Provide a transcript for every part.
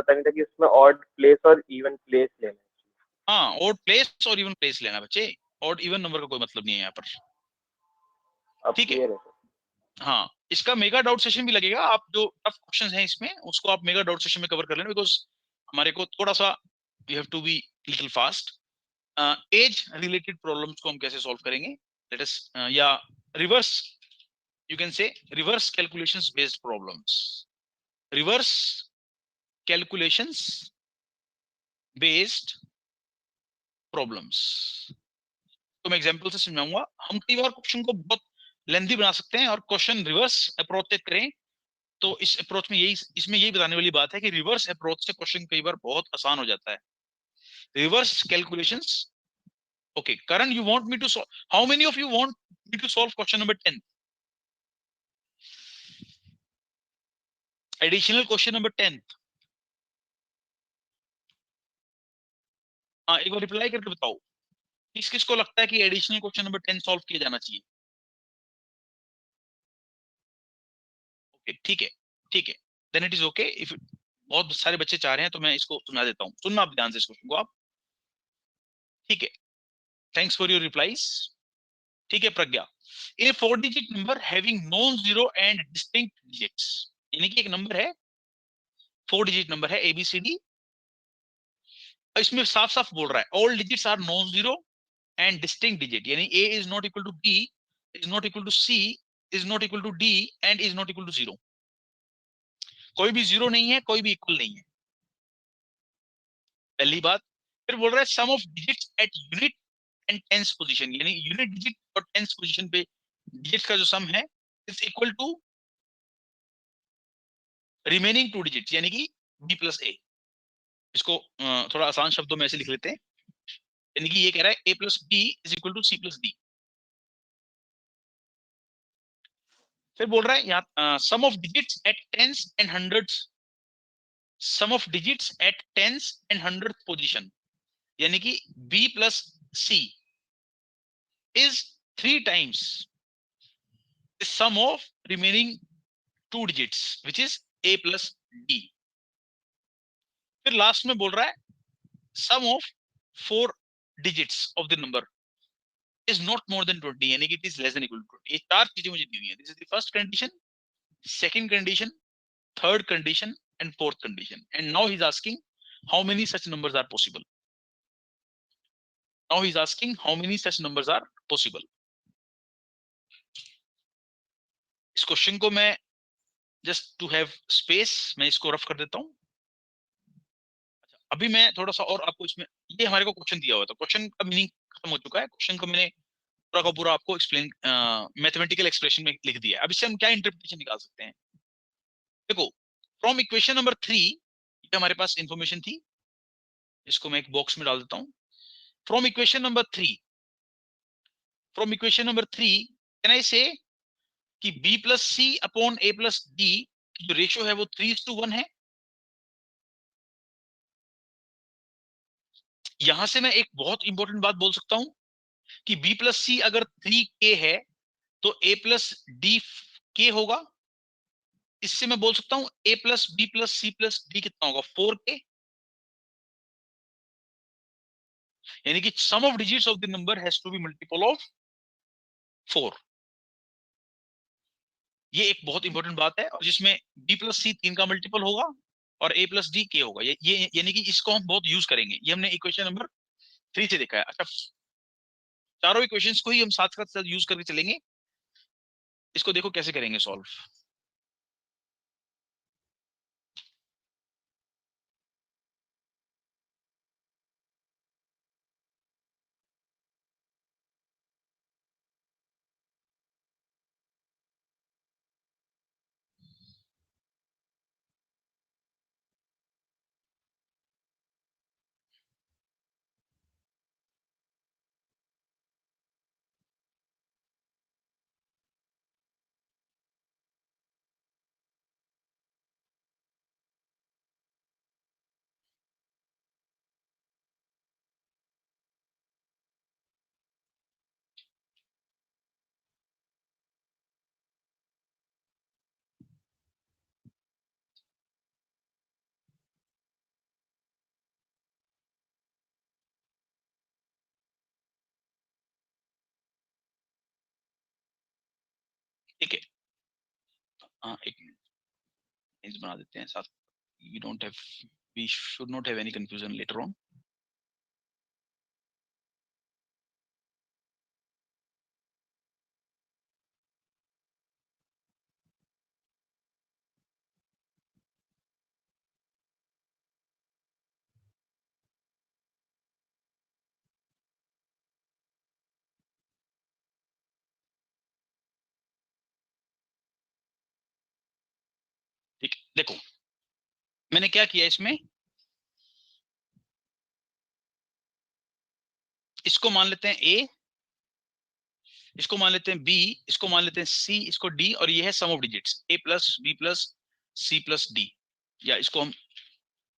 पता नहीं था कि उसमें ऑड प्लेस और इवन प्लेस लेना है। हाँ, ऑड प्लेस और इवन प्लेस लेना बच्चे, ऑड इवन नंबर का कोई मतलब नहीं है यहाँ पर। अब ठीक है। क्लियर है सर। हाँ, इसका मेगा डाउट सेशन भी लगेगा, आप जो टफ क्वेश्चंस हैं इसमें उसको आप मेगा डाउट सेशन में कवर कर लेना, बिकॉज हमारे को थोड़ा सा we have to be little fast. Age related problems को हम कैसे सॉल्व करेंगे, लेट अस, या reverse, you can say reverse calculations based problems, reverse calculations based problems. तो मैं एग्जांपल से समझाऊंगा। हम कई बार क्वेश्चन को बहुत लेंथी बना सकते हैं और क्वेश्चन रिवर्स अप्रोच से करें, तो इस अप्रोच में यही, इसमें यही बताने वाली बात है कि रिवर्स अप्रोच से क्वेश्चन कई बार बहुत आसान हो जाता है। Reverse calculations. Okay Karan, you want me to solve, how many of you want me to solve question number 10, additional question number 10? हाँ, एक बार रिप्लाई करके बताओ किस किस को लगता है कि एडिशनल क्वेश्चन नंबर 10 सॉल्व किया जाना चाहिए। ओके ठीक है, ठीक है, then it is okay. If बहुत सारे बच्चे चाह रहे हैं तो मैं इसको सुना देता हूँ, सुनना आप ध्यान से इस क्वेश्चन को आप। ठीक है, थैंक्स फॉर योर रिप्लाईज। ठीक है प्रज्ञा, इन 4 digit number having non zero and distinct digits, यानी कि एक नंबर है, 4 डिजिट नंबर है एबीसीडी, इसमें साफ साफ बोल रहा है all digits are non zero and distinct digit, यानी A is not equal to B, is not equal to C, is not equal to D and is not equal to zero. कोई भी zero नहीं है, कोई भी equal नहीं है, पहली बात। फिर बोल रहा है sum of digits at unit and tens position, यानी यूनिट डिजिट और टेंस पोजीशन पे डिजिट्स का जो सम है is equal to remaining 2 digits, यानी कि बी प्लस ए। इसको थोड़ा आसान शब्दों में ऐसे लिख लेते हैं, यानी कि ये कह रहा है A plus B is equal to C plus D. फिर बोल रहा है यहाँ sum of digits at tens and hundreds, sum of digits at tens and hundred position, यानी कि B plus C is 3 times the sum of remaining 2 digits which is A plus D. फिर last में बोल रहा है sum of 4 digits of the number is not more than 20, यानी कि it is less than equal to 20। ये 4 चीजें मुझे दी हुई है, this is the first condition, second condition, third condition and fourth condition, and now he is asking how many such numbers are possible. Now he is asking how many such numbers are possible. इस question को मैं just to have space मैं इसको rough कर देता हूं। अभी मैं थोड़ा सा और आपको इसमें, ये हमारे को क्वेश्चन दिया हुआ था, क्वेश्चन का मीनिंग खत्म हो चुका है, क्वेश्चन को मैंने पूरा का पूरा आपको एक्सप्लेन मैथमेटिकल एक्सप्रेशन में लिख दिया है। अब इससे हम क्या इंटरप्रिटेशन निकाल सकते हैं, देखो फ्रॉम इक्वेशन नंबर 3, ये हमारे पास इंफॉर्मेशन थी, इसको मैं एक बॉक्स में डाल देता हूं। From equation number 3, from equation number 3 can I से कि बी प्लस सी अपॉन ए प्लस डी की जो रेशियो है वो 3:1 है। यहां से मैं एक बहुत इंपॉर्टेंट बात बोल सकता हूं कि बी प्लस सी अगर 3k है तो ए प्लस डी के होगा। इससे मैं बोल सकता हूं A plus B plus C plus D कितना होगा, 4k, यानी कि sum of digits of the number has to be multiple of 4। ये एक बहुत इंपॉर्टेंट बात है, और जिसमें बी प्लस सी 3 का मल्टीपल होगा और ए प्लस डी के होगा, ये यानी कि इसको हम बहुत यूज करेंगे, ये हमने इक्वेशन नंबर 3 से देखा है। अच्छा, चारों इक्वेशंस को ही हम साथ साथ यूज करके चलेंगे, इसको देखो कैसे करेंगे सॉल्व। ठीक है, हाँ एक मिनट बना देते हैं साथ, we should not have any confusion later on. ठीक है, देखो मैंने क्या किया इसमें, इसको मान लेते हैं ए, इसको मान लेते हैं बी, इसको मान लेते हैं सी, इसको डी, और ये है sum of digits A plus B plus C plus D, या इसको हम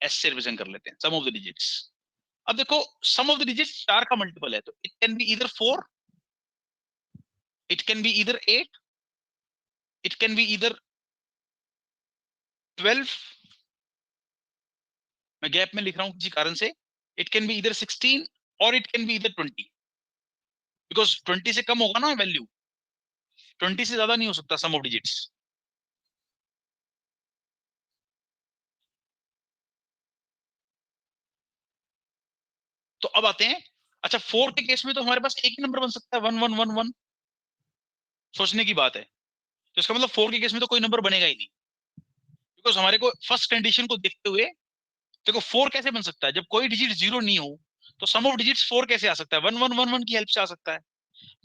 एस से रिप्रेजेंट कर लेते हैं सम ऑफ द डिजिट्स। अब देखो सम ऑफ द डिजिट्स 4 का मल्टीपल है, तो इट कैन बी इधर 4, इट कैन बी इधर 8, इट कैन बी इधर 12, मैं गैप में लिख रहा हूं किसी कारण से, इट कैन बी इधर 16 और इट कैन बी इधर 20, बिकॉज 20 से कम होगा ना वैल्यू, 20 से ज्यादा नहीं हो सकता सम ऑफ डिजिट्स। तो अब आते हैं, अच्छा 4 के केस में तो हमारे पास एक ही नंबर बन सकता है, 1111, सोचने की बात है। तो इसका मतलब 4 के केस में तो कोई नंबर बनेगा ही नहीं, बिकॉज हमारे को फर्स्ट कंडीशन को देखते हुए देखो 4 कैसे बन सकता है जब कोई डिजिट जीरो नहीं हो, तो सम ऑफ डिजिट्स 4 कैसे आ सकता है, 1111 की हेल्प से आ सकता है,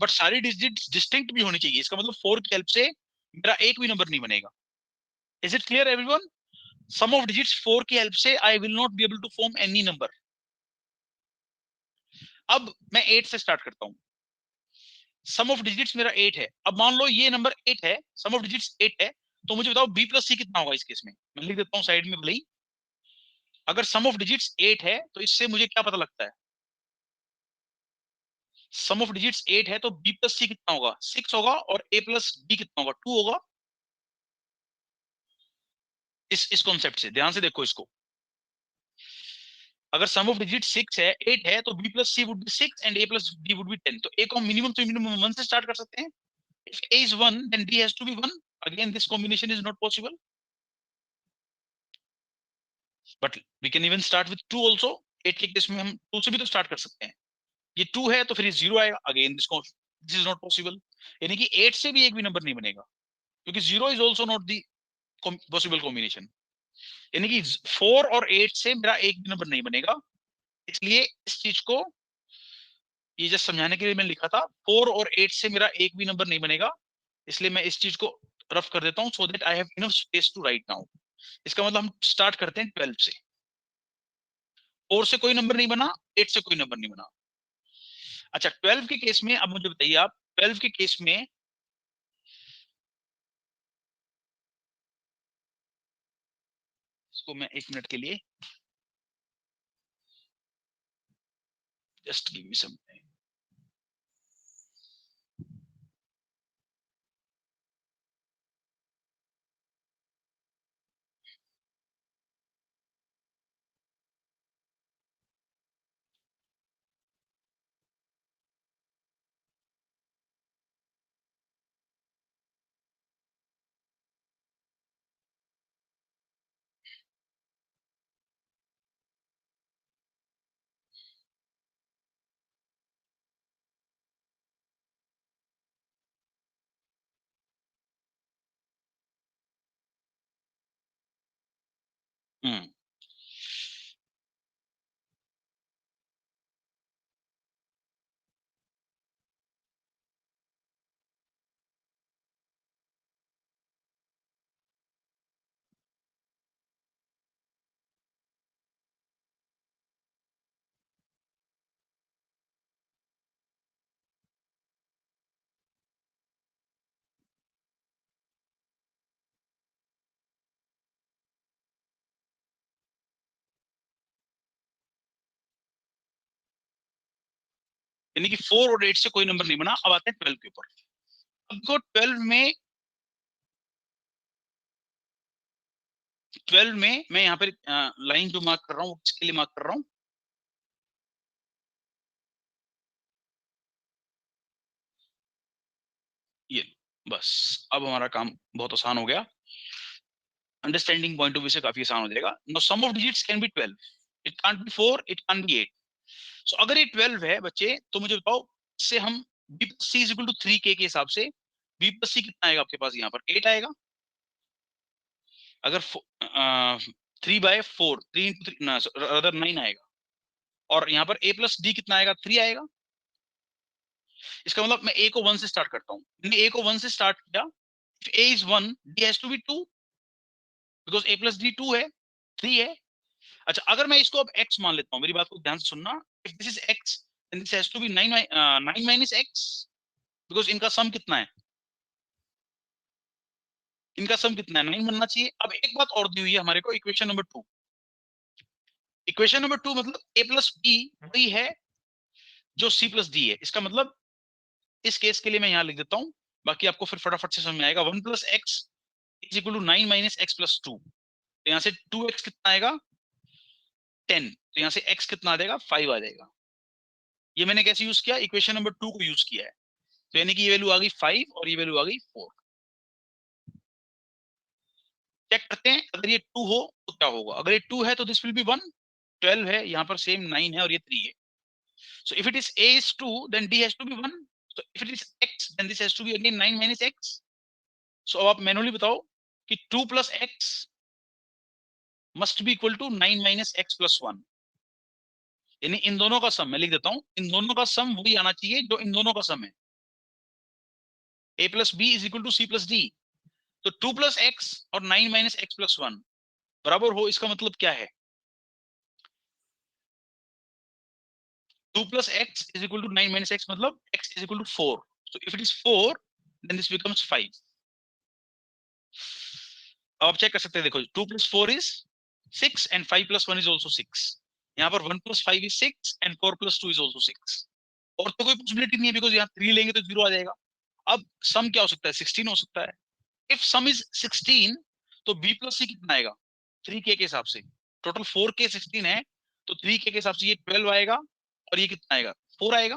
बट सारी डिजिट डिस्टिंक्ट भी होनी चाहिए, इसका मतलब 4 की हेल्प से मेरा एक भी नंबर नहीं बनेगा। Is it clear everyone? Sum of digits 4 की हेल्प से I will not be able to form any number. अब मैं 8 से स्टार्ट करता हूं, सम ऑफ डिजिट्स मेरा 8 है, अब मान लो ये नंबर 8 है, सम ऑफ डिजिट्स 8 है, तो मुझे बताओ बी प्लस सी कितना होगा इस केस में, मैं लिख देता हूँ साइड में भले ही। अगर सम ऑफ डिजिट्स 8 है तो इससे मुझे क्या पता लगता है, सम ऑफ डिजिट्स 8 है तो बी प्लस सी कितना होगा, 6 होगा, और ए प्लस बी कितना होगा, 2 होगा। इस कॉन्सेप्ट से ध्यान से देखो इसको, अगर सम ऑफ डिजिट 6 है 8 है, तो B plus C would be 6 and A plus B would be 10, तो ए को मिनिमम तो मिनिमम 1 से स्टार्ट कर सकते हैं। If A is 1 then D has to be 1, again this combination is not possible, but we can even start with 2 also. 8 के case में हम 2 से भी तो स्टार्ट कर सकते हैं, ये 2 है तो फिर ये 0 आएगा, again this is not possible, यानी कि 8 से भी एक भी नंबर नहीं बनेगा, क्योंकि 0 is also not the possible combination, यानी कि 4 और 8 से मेरा एक भी नंबर नहीं बनेगा। इसलिए इस चीज को ये जस्ट समझाने के लिए मैंने लिखा था, 4 और 8 से मेरा एक भी नंबर नहीं बनेगा, इसलिए मैं इस चीज को रफ कर देता हूं, so that I have enough space to write now. इसका मतलब हम स्टार्ट करते हैं 12 से, 4 से कोई नंबर नहीं बना, 8 से कोई नंबर नहीं बना। अच्छा 12 के केस में अब मुझे बताइए आप, 12 के केस में इसको मैं एक मिनट के लिए, just give me some time. Hmm, यानी कि 4 और 8 से कोई नंबर नहीं बना, अब आते हैं 12 के ऊपर। अब देखो 12 में मैं यहाँ पर लाइन जो मार्क कर रहा हूँ किसके लिए मार्क कर रहा हूँ, ये बस अब हमारा काम बहुत आसान हो गया, अंडरस्टैंडिंग पॉइंट ऑफ व्यू से काफी आसान हो जाएगा। No sum of digits can be 12, it can't be 4, it can't be 8। So अगर ये 12 है बच्चे तो मुझे बताओ, इससे हम b plus C is equal to 3k के हिसाब से b प्लस सी कितना आएगा आपके पास, यहाँ पर 8 आएगा। अगर 3/4, 3 इंटू 3 अदर 9 आएगा। और यहाँ पर a प्लस डी कितना आएगा, 3 आएगा। इसका मतलब मैं a को 1 से स्टार्ट करता हूँ, मैंने a को 1 से स्टार्ट किया, if a is 1 d has to be 2 because a plus d 2 है, 3 है। अच्छा अगर मैं इसको अब x मान लेता हूँ, मेरी बात को ध्यान से सुनना, if this is x then this has to be 9 minus x because इनका सम कितना है, इनका सम कितना है, 9 बनना चाहिए। अब एक बात और दी हुई है हमारे को, इक्वेशन नंबर 2, इक्वेशन नंबर 2 मतलब a प्लस बी वही है जो c प्लस डी है। इसका मतलब इस केस के लिए मैं यहाँ लिख देता हूँ, बाकी आपको फिर फटाफट से समझ में आएगा। 1 plus X is equal to 9 minus X plus 2। तो यहाँ से 2x कितना आएगा, 10। तो यहाँ से x कितना आ जाएगा, 5 आ जाएगा। ये मैंने कैसे यूज किया, इक्वेशन नंबर 2 को यूज किया है। तो यानी कि ये वैल्यू आ गई 5 और ये वैल्यू आ गई 4। चेक करते हैं अगर ये 2 हो तो क्या होगा। अगर ये 2 है तो दिस विल बी 1, 12 है, यहाँ पर सेम 9 है और ये 3 है। So if it is a is 2 then d has to be 1। so if it is x then this has to be again 9 minus x। so अब आप मैनुअली बताओ कि 2 plus x must be equal to 9 minus x plus 1। यानी इन दोनों का सम मैं लिख देता हूं, इन दोनों का सम वही आना चाहिए जो इन दोनों का सम है, a plus b is equal to c plus d। तो 2 plus x और 9 minus x plus 1 बराबर हो, इसका मतलब क्या है, 2 plus x is equal to 9 minus x मतलब x is equal to 4। so if it is 4 then this becomes 5। अब आप चेक कर सकते हैं, देखो 2 plus 4 is 6 and 5 plus 1 is also 6। यहाँ पर 1 plus 5 is 6 and 4 plus 2 is also 6। और तो कोई पॉसिबिलिटी नहीं है बिकॉज यहाँ 3 लेंगे तो 0 आ जाएगा। अब सम क्या हो सकता है, 16 हो सकता है। इफ सम इज 16 तो b प्लस सी कितना आएगा, 3k के हिसाब से। टोटल 4k 16 है तो 3k के हिसाब से ये 12 आएगा और ये कितना आएगा, 4 आएगा।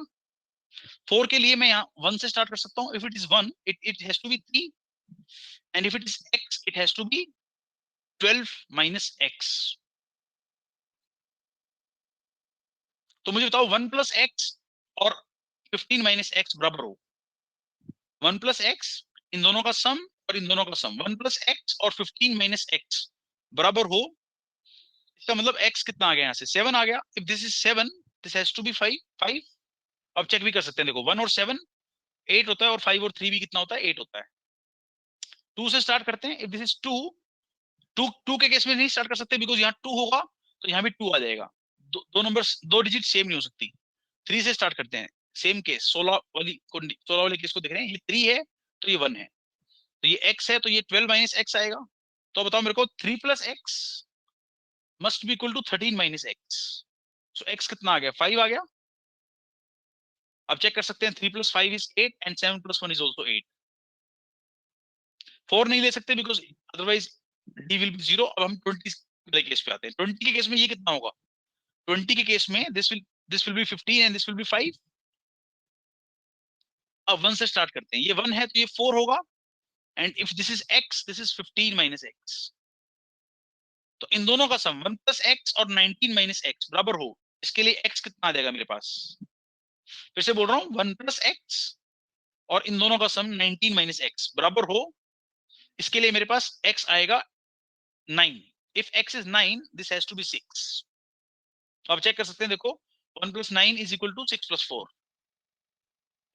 4 के लिए मैं यहाँ 1 से स्टार्ट कर सकता हूँ। If it is 1 it has to be 3 and if it is x it has to be 12 minus x। तो मुझे बताओ 1 प्लस एक्स और 15 माइनस एक्स बराबर हो, 1 प्लस एक्स इन दोनों का सम और इन दोनों का सम, 1 प्लस एक्स और 15 माइनस एक्स बराबर हो। इसका मतलब x कितना आ गया, यहाँ से 7 आ गया। If this is 7 this has to be 5 5। अब चेक भी कर सकते हैं, देखो 1 और 7 8 होता है और 5 और 3 भी कितना होता है, 8 होता है। 2 से स्टार्ट करते हैं। इफ दिस इज 2 2 के केस में नहीं स्टार्ट कर सकते बिकॉज यहाँ 2 होगा तो यहाँ भी 2 आ जाएगा। दो नंबर, दो डिजिट सेम नहीं हो सकती। 3 से स्टार्ट करते हैं, सेम केस 16 वाले केस को देख रहे हैं, ये 3 है तो ये 1 है, तो ये x है तो ये 12 माइनस एक्स आएगा। तो बताओ मेरे को 3 plus X must be equal to 13 minus X. So x कितना आ गया, 5 आ गया। अब चेक कर सकते हैं 3 plus 5 is 8 and 7 plus 1 is also 8। 4 नहीं ले सकते because otherwise d will be 0। अब हम 20 वाले केस पे आते हैं। 20 के केस में ये कितना होगा, 20 के केस में this will be 15 and this will be 5। अब 1 से स्टार्ट करते हैं, ये 1 है तो ये 4 होगा and if this is x this is 15 minus x। तो इन दोनों का सम 1 प्लस एक्स और 19 माइनस एक्स बराबर हो, इसके लिए x कितना आ जाएगा मेरे पास, फिर से बोल रहा हूँ 1 प्लस एक्स और इन दोनों का सम 19 माइनस एक्स बराबर हो, इसके लिए मेरे पास x आएगा 9। If x is 9 this has to be 6। तो आप चेक कर सकते हैं, देखो 1 plus 9 is equal to 6 plus 4।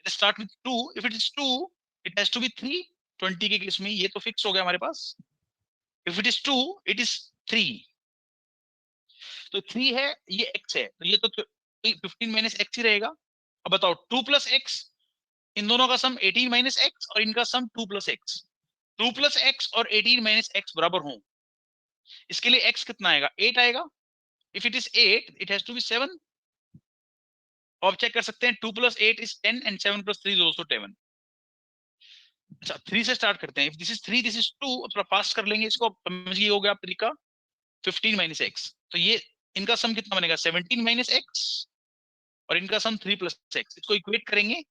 Start with 2, if it is 2 it has to be 3। 20 के केस में ये तो फिक्स हो गया हमारे पास। If it is 2 it is 3। तो 3 है ये x है तो ये तो 15 माइनस एक्स ही रहेगा। अब बताओ 2 प्लस एक्स, इन दोनों का सम 18 माइनस एक्स और इनका सम 2 प्लस एक्स। 2 प्लस एक्स और 18 माइनस एक्स बराबर हो, इसके लिए x कितना आएगा, 8 आएगा। If it is 8 it has to be 7। अब चेक कर सकते हैं 2 plus 8 is 10 and 7 plus 3 is also 10। अच्छा 3 से स्टार्ट करते हैं। If this is 3 this is 2, थोड़ा फास्ट कर लेंगे इसको, समझिए हो गया आप तरीका। 15 माइनस एक्स तो ये इनका सम कितना बनेगा, 17 माइनस एक्स और इनका सम 3 प्लस एक्स। इसको इक्वेट करेंगे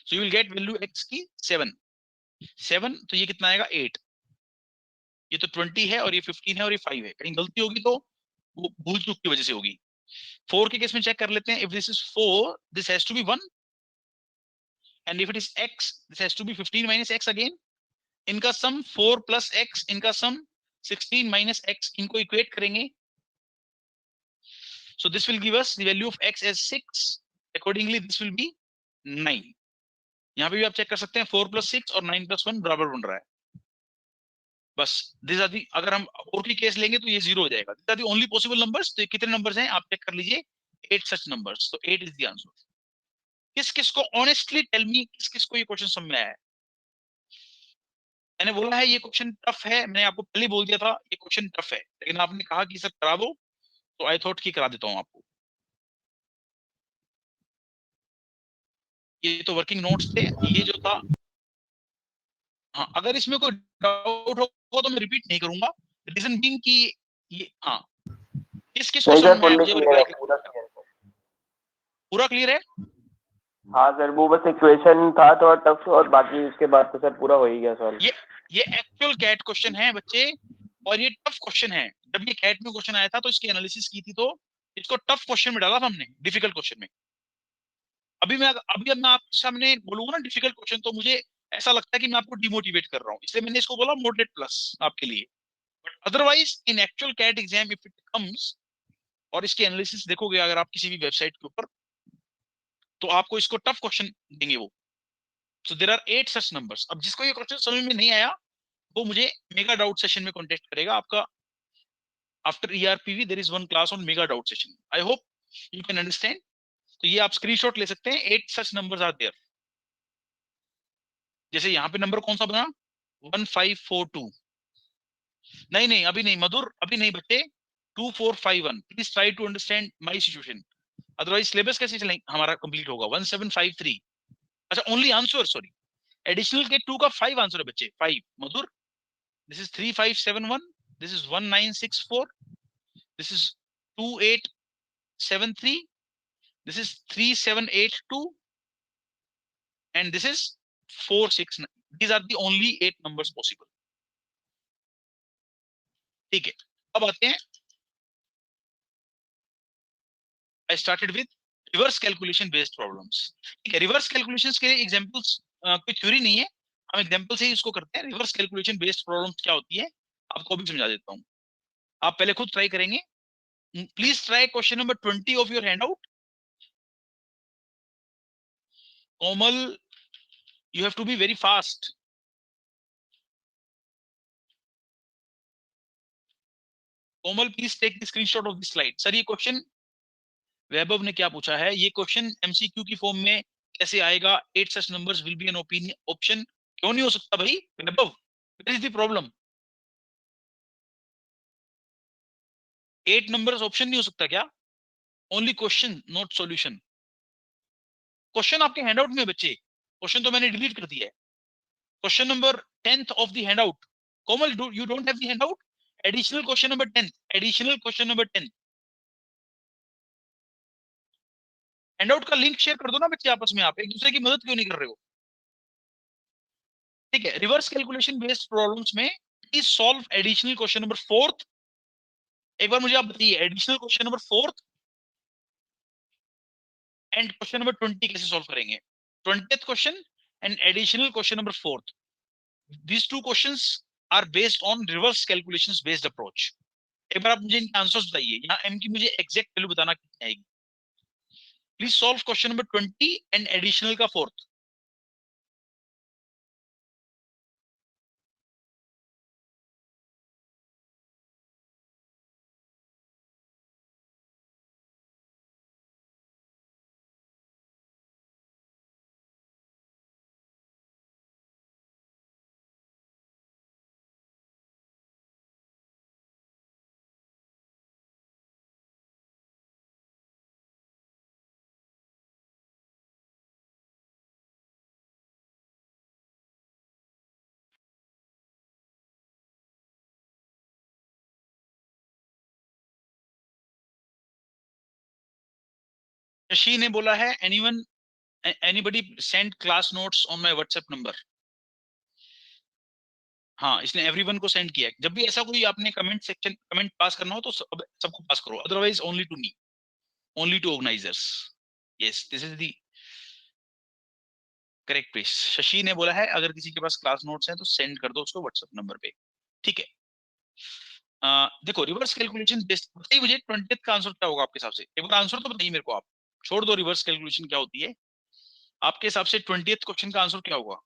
so you will get value x की 7, तो ये कितना आएगा 8, ये तो 20 है और ये 15 है और ये 5 है, कहीं गलती होगी तो वो भूल चूक की वजह से होगी। 4 के केस में चेक कर लेते हैं, if this is 4 this has to be 1 and if it is x this has to be 15 minus x again, इनका सम 4 प्लस x, इनका सम 16 माइनस x, इनको इक्वेट करेंगे, so this will give us the value of x as 6, accordingly this will be 9। यहाँ पे भी आप check कर सकते हैं 4 प्लस 6 और 9 प्लस 1 बराबर बन रहा है, बस दिस आर दी, अगर हम और की केस लेंगे तो ये 0 हो जाएगा। This are the only possible numbers, तो ये कितने नंबर्स हैं आप चेक कर लीजिए, 8 सच नंबर्स, तो 8 इज द आंसर। किस किस को ऑनेस्टली टेल मी, किस किस को ये क्वेश्चन समझ में आया है? मैंने बोला है ये क्वेश्चन टफ है, मैंने आपको पहले बोल दिया था ये क्वेश्चन टफ है, लेकिन आपने कहा कि सर करा दो, तो आई थॉट कि करा देता हूं आपको। ये तो वर्किंग नोट्स थे, ये जो था, हाँ अगर इसमें कोई डाउट होगा तो मैं रिपीट नहीं करूंगा, रीजन बीइंग कि ये, हाँ किस किस को नहीं समझ सर, में आया फुल्ली मुझे वो क्लियर है, रिप्लाई, पूरा क्लियर है। पूरा क्लियर है? हाँ सर, वो बस इक्वेशन था थोड़ा टफ, और बाकी उसके बाद तो सर पूरा हो ही गया सॉल्व। ये एक्चुअल कैट क्वेश्चन है बच्चे, और ये टफ क्वेश्चन है। जब ये कैट में क्वेश्चन आया था तो इसकी एनालिसिस की थी, तो इसको टफ क्वेश्चन में डाला था हमने, डिफिकल्ट क्वेश्चन में। अभी अब मैं आपके सामने बोलूंगा ना डिफिकल्ट क्वेश्चन, तो मुझे ऐसा लगता है कि मैं आपको डिमोटिवेट कर रहा हूँ, इसलिए मैंने इसको बोला मॉडरेट प्लस आपके लिए। But otherwise in actual CAT exam if it comes, और इसकी एनालिसिस देखोगे अगर आप किसी भी वेबसाइट के ऊपर, तो आपको इसको टफ क्वेश्चन देंगे वो। So there are 8 such numbers. अब जिसको ये क्वेश्चन समझ में नहीं आया वो मुझे मेगा डाउट सेशन में कॉन्टेक्ट करेगा। आपका after ERPV there is one class on mega doubt session, I hope you can understand. तो ये आप स्क्रीनशॉट ले सकते हैं, 8 सच नंबर्स आर देयर। जैसे यहाँ पे नंबर कौन सा बना, 1542, नहीं नहीं अभी नहीं मधुर, अभी नहीं बच्चे, 2451, please try to understand my situation, otherwise syllabus कैसे चलेंगे हमारा कंप्लीट होगा। 1753, अच्छा ओनली आंसर, सॉरी एडिशनल के 2 का 5 आंसर है बच्चे, 5 Madhur, this is 3571, this is 1964, this is 2873, this is 3782, and this is 469, these are the only 8 numbers possible। ठीक है, अब आते हैं, I started with reverse calculation based problems. ठीक है, रिवर्स कैलकुलेशंस के एग्जांपल्स कोई थ्योरी नहीं है, हम एग्जांपल से ही इसको करते हैं। रिवर्स कैलकुलेशन बेस्ड प्रॉब्लम्स क्या होती है आपको भी समझा देता हूँ, आप पहले खुद ट्राई करेंगे। Please try question number 20 of your handout. Komal, you have to be very fast. Komal please take the screenshot of the slide. Sir ये क्वेश्चन वैभव ने क्या पूछा है, ये क्वेश्चन MCQ की फॉर्म में कैसे आएगा, 8 such numbers will be an opinion option, क्यों नहीं हो सकता भाई Vaibhav, what is the problem? 8 numbers option नहीं हो सकता क्या? Only question not solution. Question आपके हैंडआउट में है बच्चे, क्वेश्चन तो मैंने डिलीट कर दिया है। Question number 10th of the handout, Komal you don't have the handout, additional question number 10, additional question number 10, handout का लिंक शेयर कर दो ना बच्चे आपस में, आप एक दूसरे की मदद क्यों नहीं कर रहे हो? ठीक है, रिवर्स कैलकुलेशन बेस्ड प्रॉब्लम्स में please solve additional question number 4th। एक बार मुझे आप बताइए additional question number 4th and question number 20 कैसे सॉल्व करेंगे, 20th question and additional question number 4th। these two questions are based on reverse calculations based approach। एक बार आप मुझे इनके आंसर्स बताइए, यहाँ m की मुझे एग्जैक्ट वैल्यू बताना कितनी आएगी। Please solve question number 20 and additional का 4th। शशि ने बोला है anyone anybody send class notes on my WhatsApp number? हाँ, इसने एवरीवन को सेंड किया है। जब भी ऐसा कोई आपने कमेंट पास करना हो तो सबको पास करो, otherwise only to me, only to organizers. Yes, this is the correct page. Shashi ने बोला है अगर किसी के पास क्लास नोट्स हैं तो सेंड कर दो उसको व्हाट्सएप नंबर पे। ठीक है। देखो रिवर्स कैलकुलेशन बताइए मुझे 20th का आंसर क्या होगा आपके हिसाब से? एक बार आंसर तो बताइए मेरे को आप, छोड़ दो रिवर्स कैलकुलेशन क्या होती है, आपके हिसाब से 20th क्वेश्चन का आंसर क्या होगा?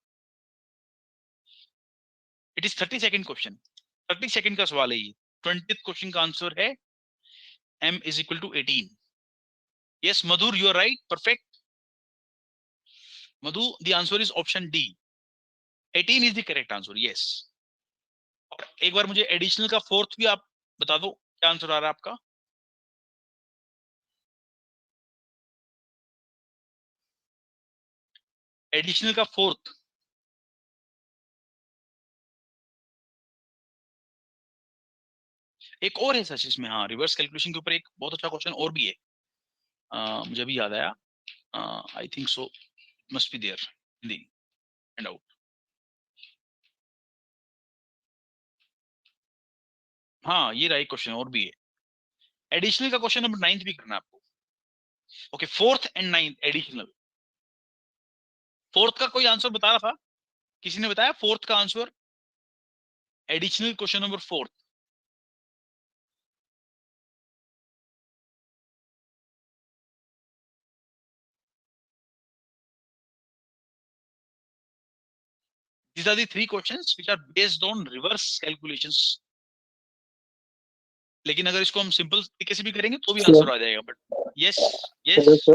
It is 30 second question, 30 second का सवाल है ये। 20th क्वेश्चन का आंसर है m is equal to 18। Yes Madhur, you are right, perfect Madhu, the answer is option D, 18 is the correct answer. Yes, और एक बार मुझे एडिशनल का फोर्थ भी आप बता दो क्या आंसर आ रहा है आपका। एडिशनल का फोर्थ, एक और है सच इसमें, हाँ रिवर्स कैलकुलेशन के ऊपर एक बहुत अच्छा क्वेश्चन और भी है, मुझे भी याद आया, I think so must be there in the end out. हाँ ये रहा एक क्वेश्चन और भी है, एडिशनल का क्वेश्चन नंबर 9 भी करना है आपको। Okay, fourth and 9 additional. Fourth का कोई आंसर बता रहा था, किसी ने बताया फोर्थ का answer, additional question number 4? These are the three questions which are based on reverse calculations. लेकिन अगर इसको हम सिंपल तरीके से भी करेंगे तो भी आंसर आ जाएगा, बट यस यस।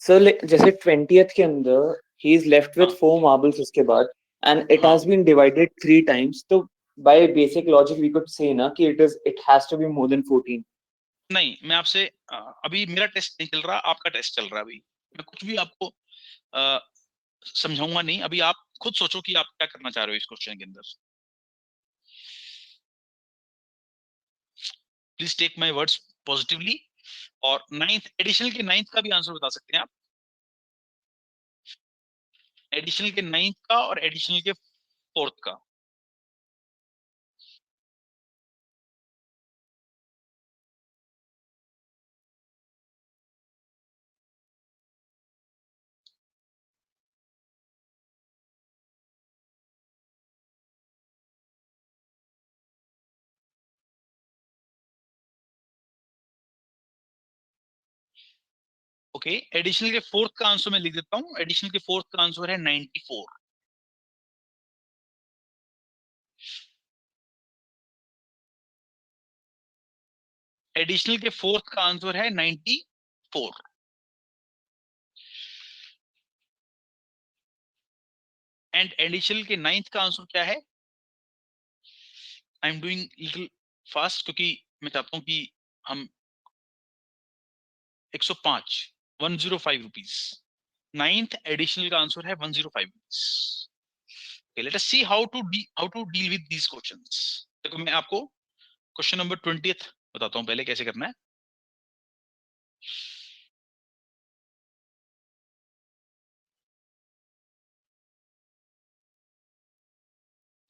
सर जैसे 20th के अंदर he is left with 4 marbles उसके बाद, and it has been divided 3 times, तो by basic logic we could say ना कि it has to be more than 14। नहीं, मैं आपसे अभी मेरा टेस्ट नहीं चल रहा, आपका टेस्ट चल रहा है अभी, मैं कुछ भी आपको समझाऊंगा नहीं, अभी आप खुद सोचो कि आप क्या करना चाह रहे हो इस क्वेश्चन के अंदर। Please take my words positively. और 9th एडिशनल के 9th का भी आंसर बता सकते हैं आप, एडिशनल के 9th का और एडिशनल के 4th का। ओके, एडिशनल के 4th का आंसर मैं लिख देता हूं, एडिशनल के 4th का आंसर है 94। एडिशनल के 4th का आंसर है 94। एंड एडिशनल के 9th का आंसर क्या है? I am doing little fast क्योंकि मैं चाहता हूं कि हम 105 105 रुपीज, 9th एडिशनल का आंसर है 105 rupees. okay, let us see how to deal with these questions। देखो मैं आपको क्वेश्चन नंबर 20th बताता हूं पहले कैसे करना है।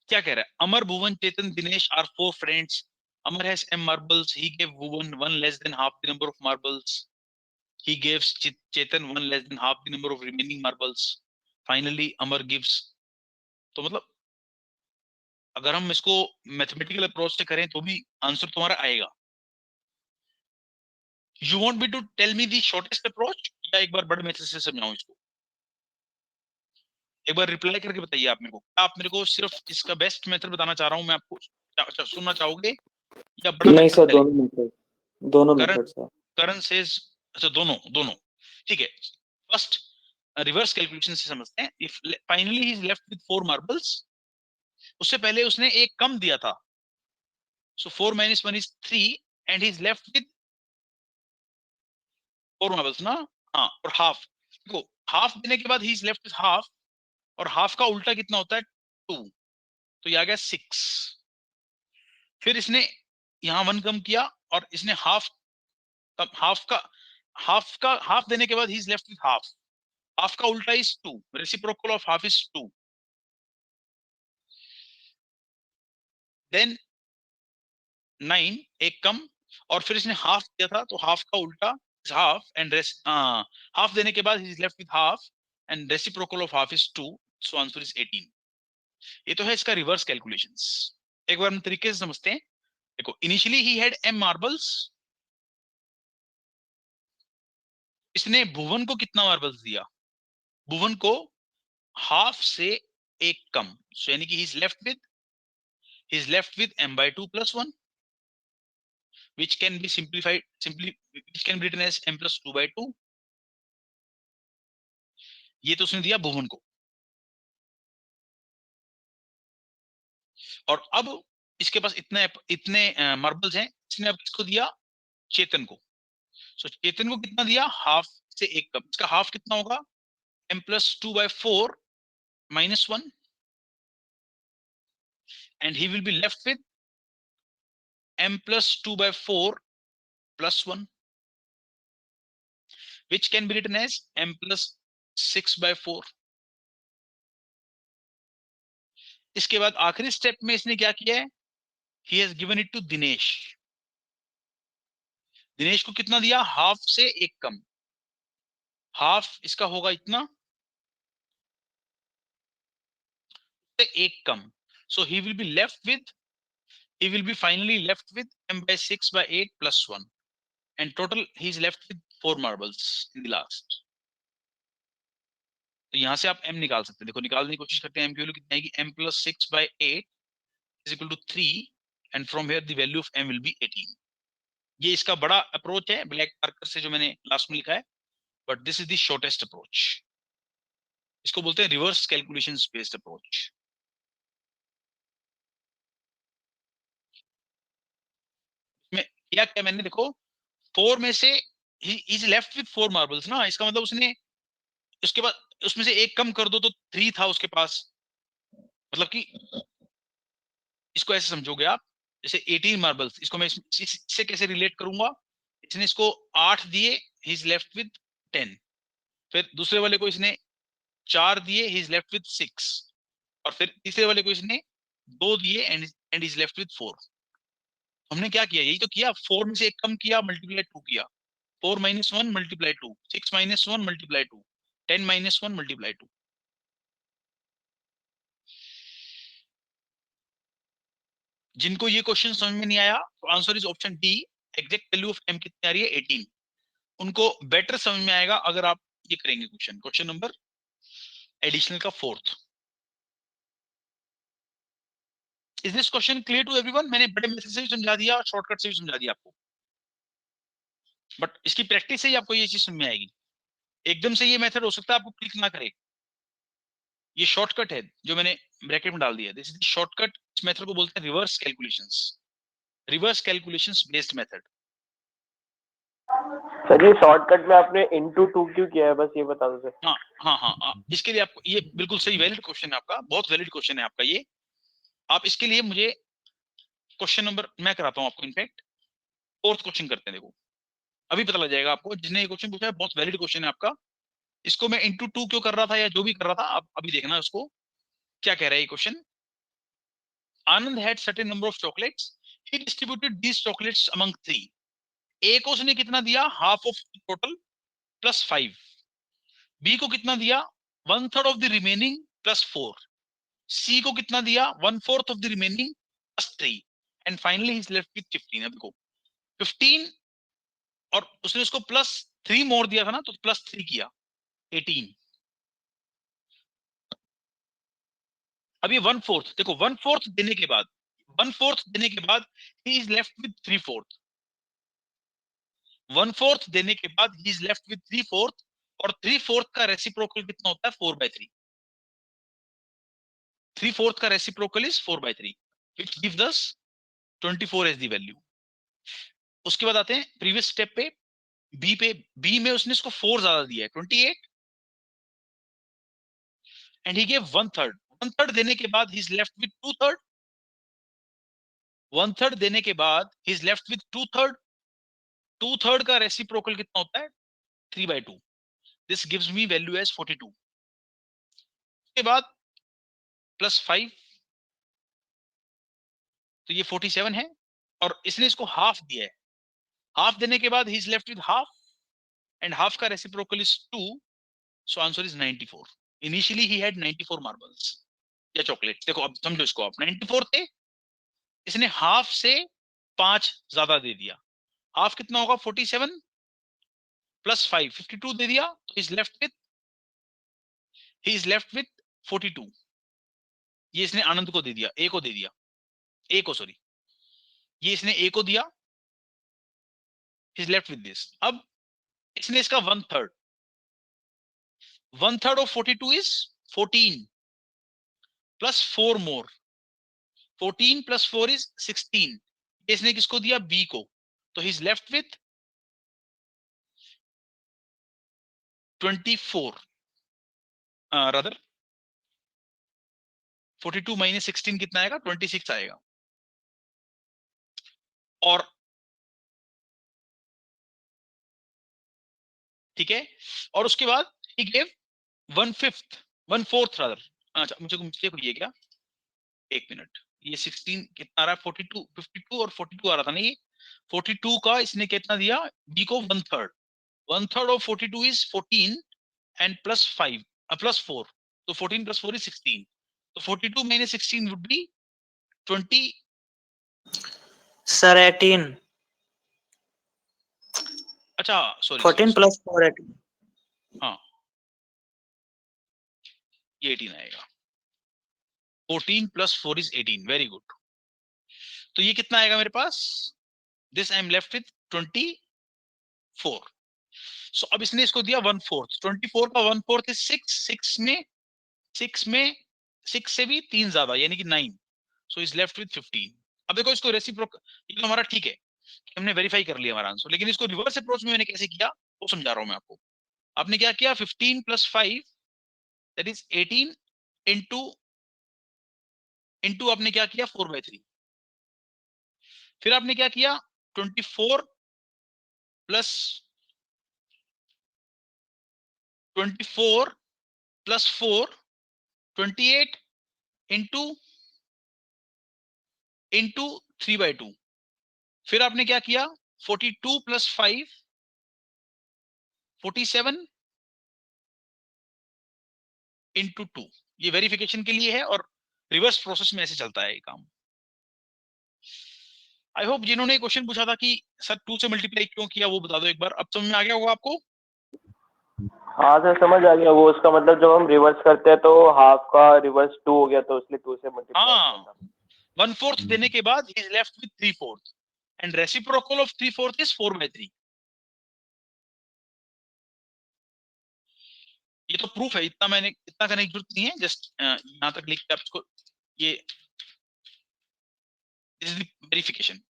क्या कह रहा है? Amar, Bhuvan, Chetan, Dinesh are 4 friends. Amar has m marbles. He gave Bhuvan one less than half the number of marbles. He gives Chetan one less than half the number of remaining marbles. Finally, Amar gives। तो मतलब अगर हम इसको mathematical approach से करें तो भी answer तुम्हारा आएगा। You want me to tell me the shortest approach या एक बार बड़े मेथड से समझाऊं इसको? एक बार रिप्लाई करके बताइए आप मेरे को, आप मेरे को सिर्फ इसका बेस्ट मेथड बताना चाह रहा हूं मैं आपको, सुनना चाहोगे या बड़ा नहीं मेथड सर, चलेगा? दोनों करण मेथड सर। करण सेज, अच्छा दोनों दोनों, ठीक है। फर्स्ट रिवर्स कैलकुलेशन से समझते हैं। If finally he is left with 4 marbles, उससे पहले उसने एक कम दिया था, सो 4 - 1 is 3 and he is left with 4 marbles ना। हाँ, और हाफ, देखो हाफ देने के बाद ही इज लेफ्ट विद हाफ, और हाफ का उल्टा कितना होता है? 2, तो ये आ गया 6। फिर इसने यहाँ 1 कम किया और इसने हाफ का हाफ देने के बाद ही is left with half, half का उल्टा is 2, reciprocal of half is 2. Then 9 एक कम, और फिर इसने हाफ दिया था तो हाफ का उल्टा हाफ, एंड हाफ देने के बाद ही is left with half and reciprocal of half is 2, so answer is 18. ये तो है इसका रिवर्स कैलकुलेशंस. एक बार हम तरीके से समझते हैं. देखो, initially he had m marbles. इसने भुवन को कितना मार्बल्स दिया? भुवन को हाफ से एक कम, सो यानी कि ही is left with m by 2 plus 1, which can be simplified which can be written as m plus 2 by 2. ये तो उसने दिया भुवन को. और अब इसके पास इतने इतने मार्बल्स हैं. इसने अब किसको दिया? चेतन को. सो चेतन को कितना दिया? हाफ से एक कम. इसका हाफ कितना होगा? m plus 2 by 4 minus 1, and he will be left with m plus 2 by 4 plus 1, which can be written as m plus 6 by 4. इसके बाद आखिरी स्टेप में इसने क्या किया है? he has given it to Dinesh. Dinesh को कितना दिया? हाफ से एक कम. हाफ इसका होगा इतना से एक कम. So he will be finally left with m by 6 by 8 plus 1, and total he is left with 4 marbles in the last. तो यहां से आप m निकाल सकते हैं. देखो, निकालने की कोशिश करते हैं. m की वैल्यू कितनी आएगी? m plus 6 by 8 is equal to 3, and from here the value of m will be 18. ये इसका बड़ा अप्रोच है ब्लैक मार्कर से जो मैंने लास्ट में लिखा है, but this is the shortest approach. इसको बोलते हैं रिवर्स कैलकुलेशंस बेस्ड अप्रोच. में किया क्या मैंने? देखो, 4 में से ही इज लेफ्ट विद 4 मार्बल्स ना. इसका मतलब उसने उसके बाद उसमें से एक कम कर दो तो 3 था उसके पास. मतलब कि इसको ऐसे समझोगे आप, जैसे 18 मार्बल्स. इसको मैं इससे कैसे रिलेट करूंगा? इसने इसको 8 दिए, ही इज लेफ्ट विद 10. फिर दूसरे वाले को इसने 4 दिए, ही इज लेफ्ट विद 6. और फिर तीसरे वाले को इसने 2 दिए एंड इज लेफ्ट विद 4. हमने क्या किया? यही तो किया. 4 में से एक कम किया, मल्टीप्लाई 2 किया. 4 minus 1 multiply 2, 6 minus 1 multiply 2, 10 minus 1 multiply 2. जिनको ये क्वेश्चन समझ में नहीं आया तो answer is option D. Exact value of m कितनी आ रही है? 18. उनको बेटर समझ में आएगा अगर आप ये करेंगे. क्वेश्चन नंबर एडिशनल का 4th. Is this question clear to everyone? मैंने बड़े मेथड से भी समझा दिया और शॉर्टकट से भी समझा दिया आपको, बट इसकी प्रैक्टिस से ही आपको ये चीज समझ में आएगी. एकदम से ये मेथड हो सकता है आपको क्लिक ना करे. ये शॉर्टकट है जो मैंने ब्रैकेट में डाल दिया. This is shortcut. इस मेथड को बोलते हैं reverse calculations based method. Sir ये शॉर्टकट में आपने into 2 क्यों किया है? बस ये बता दो सर. हाँ, इसके लिए आपको ये बिल्कुल सही वैलिड क्वेश्चन है आपका. बहुत वैलिड क्वेश्चन है आपका ये. आप इसके लिए मुझे क्वेश्चन नंबर मैं कराता हूँ आपको. इनफैक्ट 4th क्वेश्चन करते हैं. देखो, अभी पता लग जाएगा आपको. जिसने ये क्वेश्चन पूछा है बहुत वैलिड क्वेश्चन है आपका. इसको मैं into 2 क्यों कर रहा था या जो भी कर रहा था, आप अभी देखना उसको क्या कह रहा है ये question. Anand had certain number of chocolates. He distributed these chocolates among 3. A को उसने कितना दिया? Half of total plus 5. B को कितना दिया? 1/3 of the remaining plus 4. C को कितना दिया? 1/4 of the remaining plus 3. And finally he is left with 15. अब देखो, 15 और उसने उसको प्लस 3 मोर दिया था ना, तो प्लस 3 किया 18. अब ये 1/4. देखो, 1/4 देने के बाद ही इज लेफ्ट विद 3/4. 1/4 देने के बाद ही इज लेफ्ट विद 3/4, और 3/4 का रेसिप्रोकल कितना होता है? 4/3. 3/4 का reciprocal is 4/3, which gives us 24 as the value. उसके बाद आते हैं प्रीवियस स्टेप पे. बी में उसने इसको 4 ज्यादा दिया है, 28, एंड ही गेव 1/3. 1/3 देने के बाद ही इज लेफ्ट विद 2/3. 1/3 देने के बाद ही इज लेफ्ट विद 2/3. 2/3 का रेसिप्रोकल कितना होता है? 3/2. This gives me value as 42। उसके बाद +5, तो ये 47 है, और इसने इसको हाफ दिया है। हाफ देने के बाद ही is left with half, and half का reciprocal is 2, so answer is 94। Initially he had 94 marbles या चॉकलेट। देखो अब समझो इसको, आप 94 थे, इसने हाफ से 5 ज्यादा दे दिया। हाफ कितना होगा? 47 + 5 52 दे दिया, तो ही इज लेफ्ट विथ 42। ये इसने आनंद को दे दिया, ए को दे दिया, ए को सॉरी, ये इसने ए को दिया, इज लेफ्ट विद दिस। अब इसने इसका 1/3, 1/3 ऑफ 42 इज 14 + 4 मोर, 14 + 4 इज 16। इसने किसको दिया? बी को, तो ही इज लेफ्ट विथ 24, रादर 42 - 16 कितना आएगा? 26 आएगा। और ठीक है, और उसके बाद he gave 1/4 रादर, अच्छा मुझे मिस्टेक हुई है क्या, एक मिनट, ये 16 कितना आ रहा है? 42 52 और 42 आ रहा था ना, ये 42 का इसने कितना दिया? बी को 1/3, 1/3 ऑफ 42 इज 14 एंड +5 +4, तो 14 + 4 इज 16, तो 42 - 16 वुड बी 20। सर 18, अच्छा सॉरी 14 + 4 18। हाँ, ये 18 आएगा, 14 + 4 इज 18, वेरी गुड। तो ये कितना आएगा मेरे पास? This I am left with 24। So अब इसने इसको दिया 1/4, 24 का 1/4 इज 6, 6 से भी 3 ज्यादा, यानी कि 9, सो इज लेफ्ट विथ 15। अब देखो इसको रेसिप्रोकल, ये तो हमारा ठीक है, हमने वेरीफाई कर लिया हमारा आंसर, लेकिन इसको रिवर्स अप्रोच में मैंने कैसे किया वो समझा रहा हूं मैं आपको। आपने क्या किया? 15 + 5 दैट इज 18 इंटू आपने क्या किया? 4/3। फिर आपने क्या किया? 24 + 4 28 इंटू 3/2। फिर आपने क्या किया? 42 + 5 47 इंटू 2। ये वेरिफिकेशन के लिए है, और रिवर्स प्रोसेस में ऐसे चलता है ये काम। आई होप जिन्होंने क्वेश्चन पूछा था कि सर 2 से मल्टीप्लाई क्यों किया, वो बता दो एक बार, अब समझ में आ गया होगा आपको। हाँ सर समझ आ गया। वो उसका मतलब जब हम रिवर्स करते हैं तो हाफ का रिवर्स 2 हो गया, तो इसलिए 2 से मल्टीप्लाई किया हाँ, था। 1/4 देने के बाद ही is left with 3/4 and reciprocal of 3/4 is 4/3। ये तो प्रूफ है, इतना करने की जरूरत नहीं है, जस्ट यहां तक लिख के आप इसको, ये this is the verification,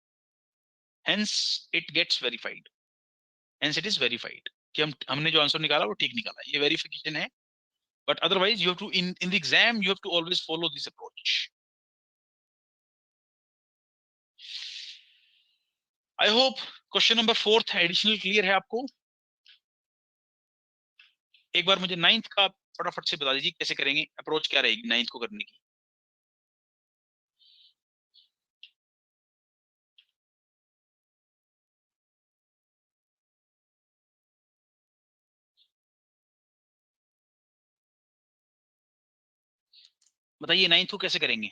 hence it gets verified, hence it is verified कि हमने जो आंसर निकाला वो ठीक निकाला, ये वेरिफिकेशन है। But otherwise you have to in the exam you have to always follow this approach. I hope question number 4 additional clear है आपको। एक बार मुझे 9th का फटाफट से बता दीजिए कैसे करेंगे, अप्रोच क्या रहेगी 9th को करने की। बताइए 9th को कैसे करेंगे।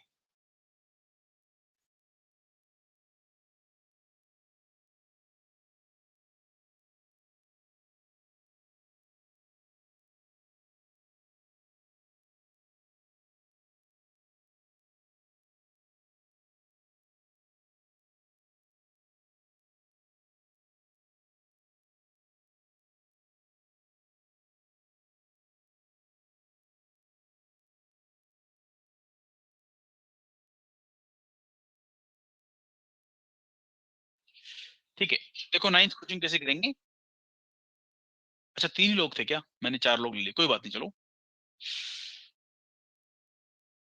ठीक है, देखो 9th कोचिंग कैसे करेंगे। अच्छा 3 ही लोग थे क्या? मैंने 4 लोग ले लिए, कोई बात नहीं, चलो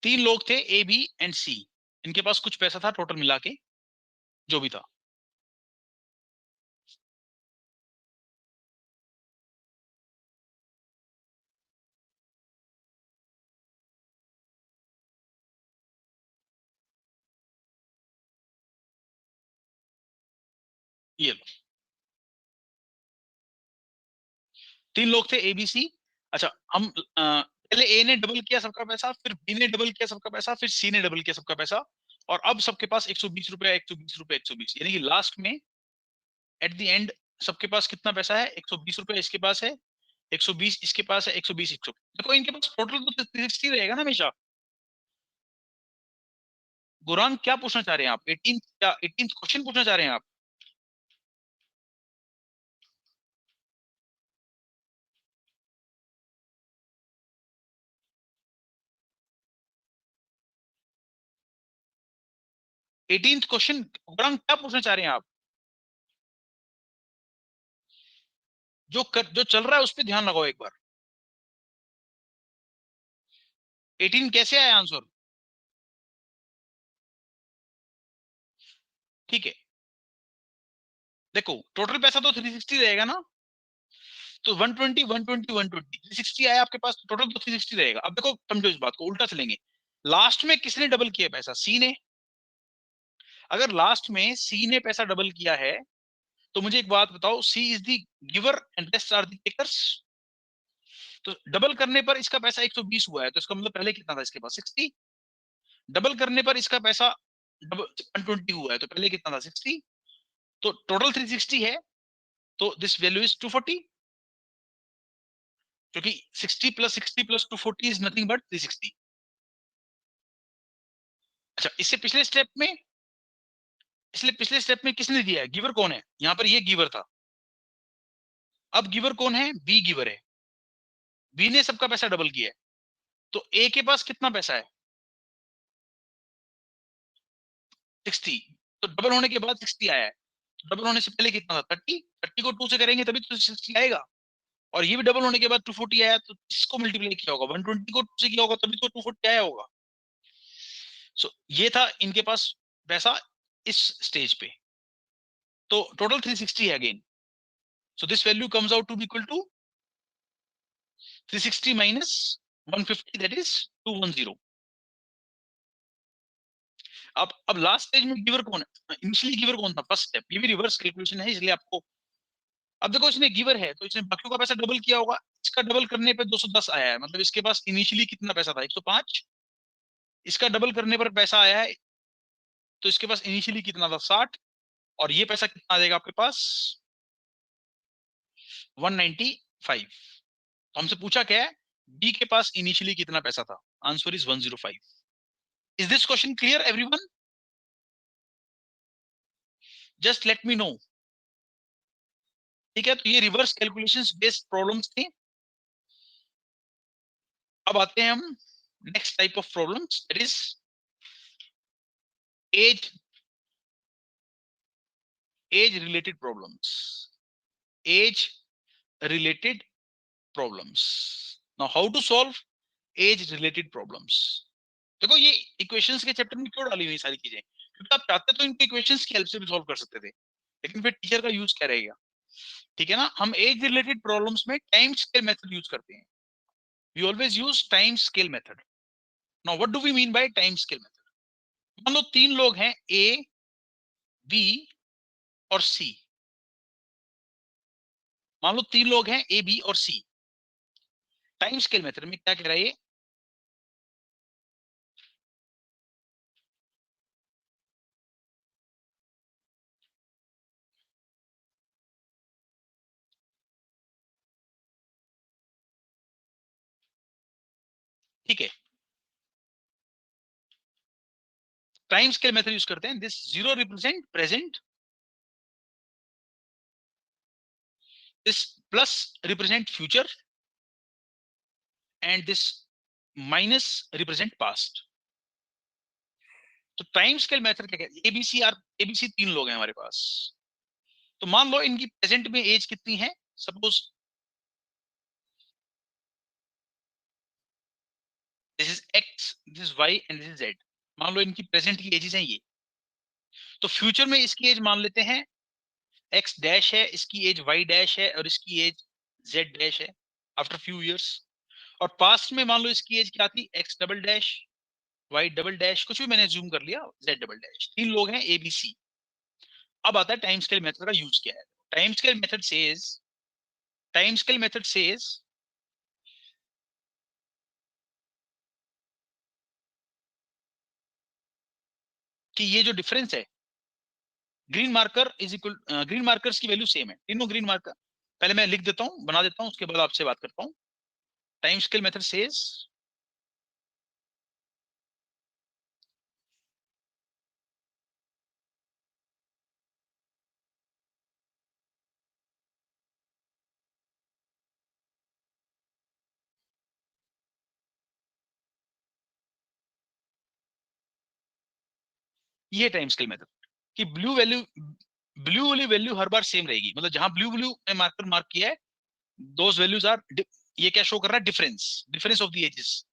3 लोग थे, ए बी एंड सी। इनके पास कुछ पैसा था टोटल मिला के, जो भी था। ये लो, 3 लोग थे ABC। अच्छा, हम पहले A ने डबल किया सबका पैसा, फिर B ने डबल किया सबका पैसा, फिर C ने डबल किया सबका पैसा, और अब सबके पास 120 रुपया, 120 रुपया, 120, यानी कि लास्ट में एट द एंड सबके पास कितना पैसा है? 120 रुपया इसके पास है, 120 इसके पास है, 120 देखो इनके पास टोटल तो 360 रहेगा ना हमेशा। गुरान क्या पूछना चाह रहे हैं आप? 18 क्वेश्चन पूछना चाह रहे हैं आप? एटीन क्वेश्चन गुरान क्या पूछना चाह रहे हैं आप? जो चल रहा है उस पर ध्यान लगाओ एक बार। 18 कैसे आया आंसर? ठीक है, देखो टोटल पैसा तो 360 रहेगा ना, तो 120 120 120 360 आया आपके पास, टोटल तो 360 रहेगा। अब देखो समझो इस बात को, उल्टा चलेंगे। लास्ट में किसने डबल किया पैसा? सी ने। अगर लास्ट में सी ने पैसा डबल किया है तो मुझे एक बात बताओ, C is the giver and rest are the takers. तो डबल करने पर इसका पैसा 120 हुआ है, तो इसका मतलब पहले कितना था इसके पास? 60। डबल करने पर इसका पैसा 120 हुआ है, तो पहले कितना था? 60। तो टोटल 360 है, तो दिस वैल्यू इज 240, क्योंकि 60 plus 60 plus 240 is nothing but 360। अच्छा, इससे पिछले स्टेप में, इसलिए पिछले स्टेप में किसने दिया है? गिवर कौन है यहाँ पर? ये गिवर था। अब गिवर कौन है? बी गिवर है। बी ने सबका पैसा डबल किया है, तो ए के पास कितना पैसा है? 60। तो डबल होने के बाद 60 आया है, तो डबल होने से पहले कितना था? 30। 30 को 2 से करेंगे तभी तो 60 आएगा। और ये भी डबल होने के बाद 240 आया, तो इसको मल्टीप्लाई किया होगा, 120 को 2 से किया होगा तभी तो 240 आया होगा। सो ये था इनके पास पैसा इस स्टेज पे। तो टोटल 360 है again. So this value comes out to be equal to 360 minus 150, that is 210। अब लास्ट स्टेज में गिवर कौन है? इनिशियली गिवर कौन था? First step. ये भी रिवर्स कैलकुलेशन है, इसलिए आपको, अब देखो इसने गिवर है तो इसने बाकियों का पैसा डबल किया होगा, इसका डबल करने पे 210 आया है, मतलब इसके पास इनिशियली कितना पैसा था? 105। इसका डबल करने पर पैसा आया है, तो इसके पास इनिशियली कितना था? 60। और ये पैसा कितना आ जाएगा आपके पास? 195। तो हमसे पूछा क्या है? बी के पास इनिशियली कितना पैसा था? Answer is 105। Is this question clear everyone? Just let me no. ठीक है, तो ये रिवर्स कैलकुलेशंस बेस्ड प्रॉब्लम्स थे। अब आते हैं हम next type of problems, that is age related problems. Age related problems. Now how to solve age related problems? देखो ये इक्वेशंस के चैप्टर में क्यों डाली हुई सारी चीजें? क्योंकि आप चाहते तो इनको इक्वेशंस की हेल्प से भी सॉल्व कर सकते थे, लेकिन फिर टीचर का यूज क्या रहेगा? ठीक है ना, हम एज रिलेटेड प्रॉब्लम्स में टाइम स्केल मेथड यूज करते हैं। We always use time scale method. Now what do we mean by time scale method? मान लो 3 लोग हैं, ए, बी और सी। मान लो 3 लोग हैं, ए, बी और सी। टाइम स्केल मेथड में क्या कह रहा है ये? ठीक है, टाइम स्केल मेथड यूज करते हैं। This 0 represent present, this plus represent future, and this minus represent past. तो टाइम स्केल मेथड क्या कहते हैं? एबीसी 3 लोग हैं हमारे पास। तो मान लो इनकी प्रेजेंट में एज कितनी है? Suppose this is X, this is Y and this is Z. मान लो इनकी प्रेजेंट की एजेस हैं ये। तो फ्यूचर में इसकी एज मान लेते हैं एक्स डैश है, इसकी एज वाई डैश है, और इसकी एज जेड डैश है आफ्टर फ्यू इयर्स। और पास्ट में मान लो इसकी एज क्या थी? X double dash, Y double dash, कुछ भी मैंने जूम कर लिया, जेड डबल डैश। 3 लोग हैं एबीसी। अब आता है टाइम स्केल मेथड का यूज क्या है। टाइम स्केल मेथड सेज कि ये जो डिफरेंस है, green marker is equal, green markers की वैल्यू सेम है, तीनों ग्रीन मार्कर। पहले मैं लिख देता हूं, बना देता हूं, उसके बाद आपसे बात करता हूं। टाइम स्केल मेथड सेज ये टाइम स्केल मेथड कि ब्लू वाली वैल्यू हर बार सेम रहेगी, मतलब जहां ब्लू ने मार्कर मार्क किया है, दोज वैल्यूज आर, ये क्या शो कर रहा है, difference of the ages.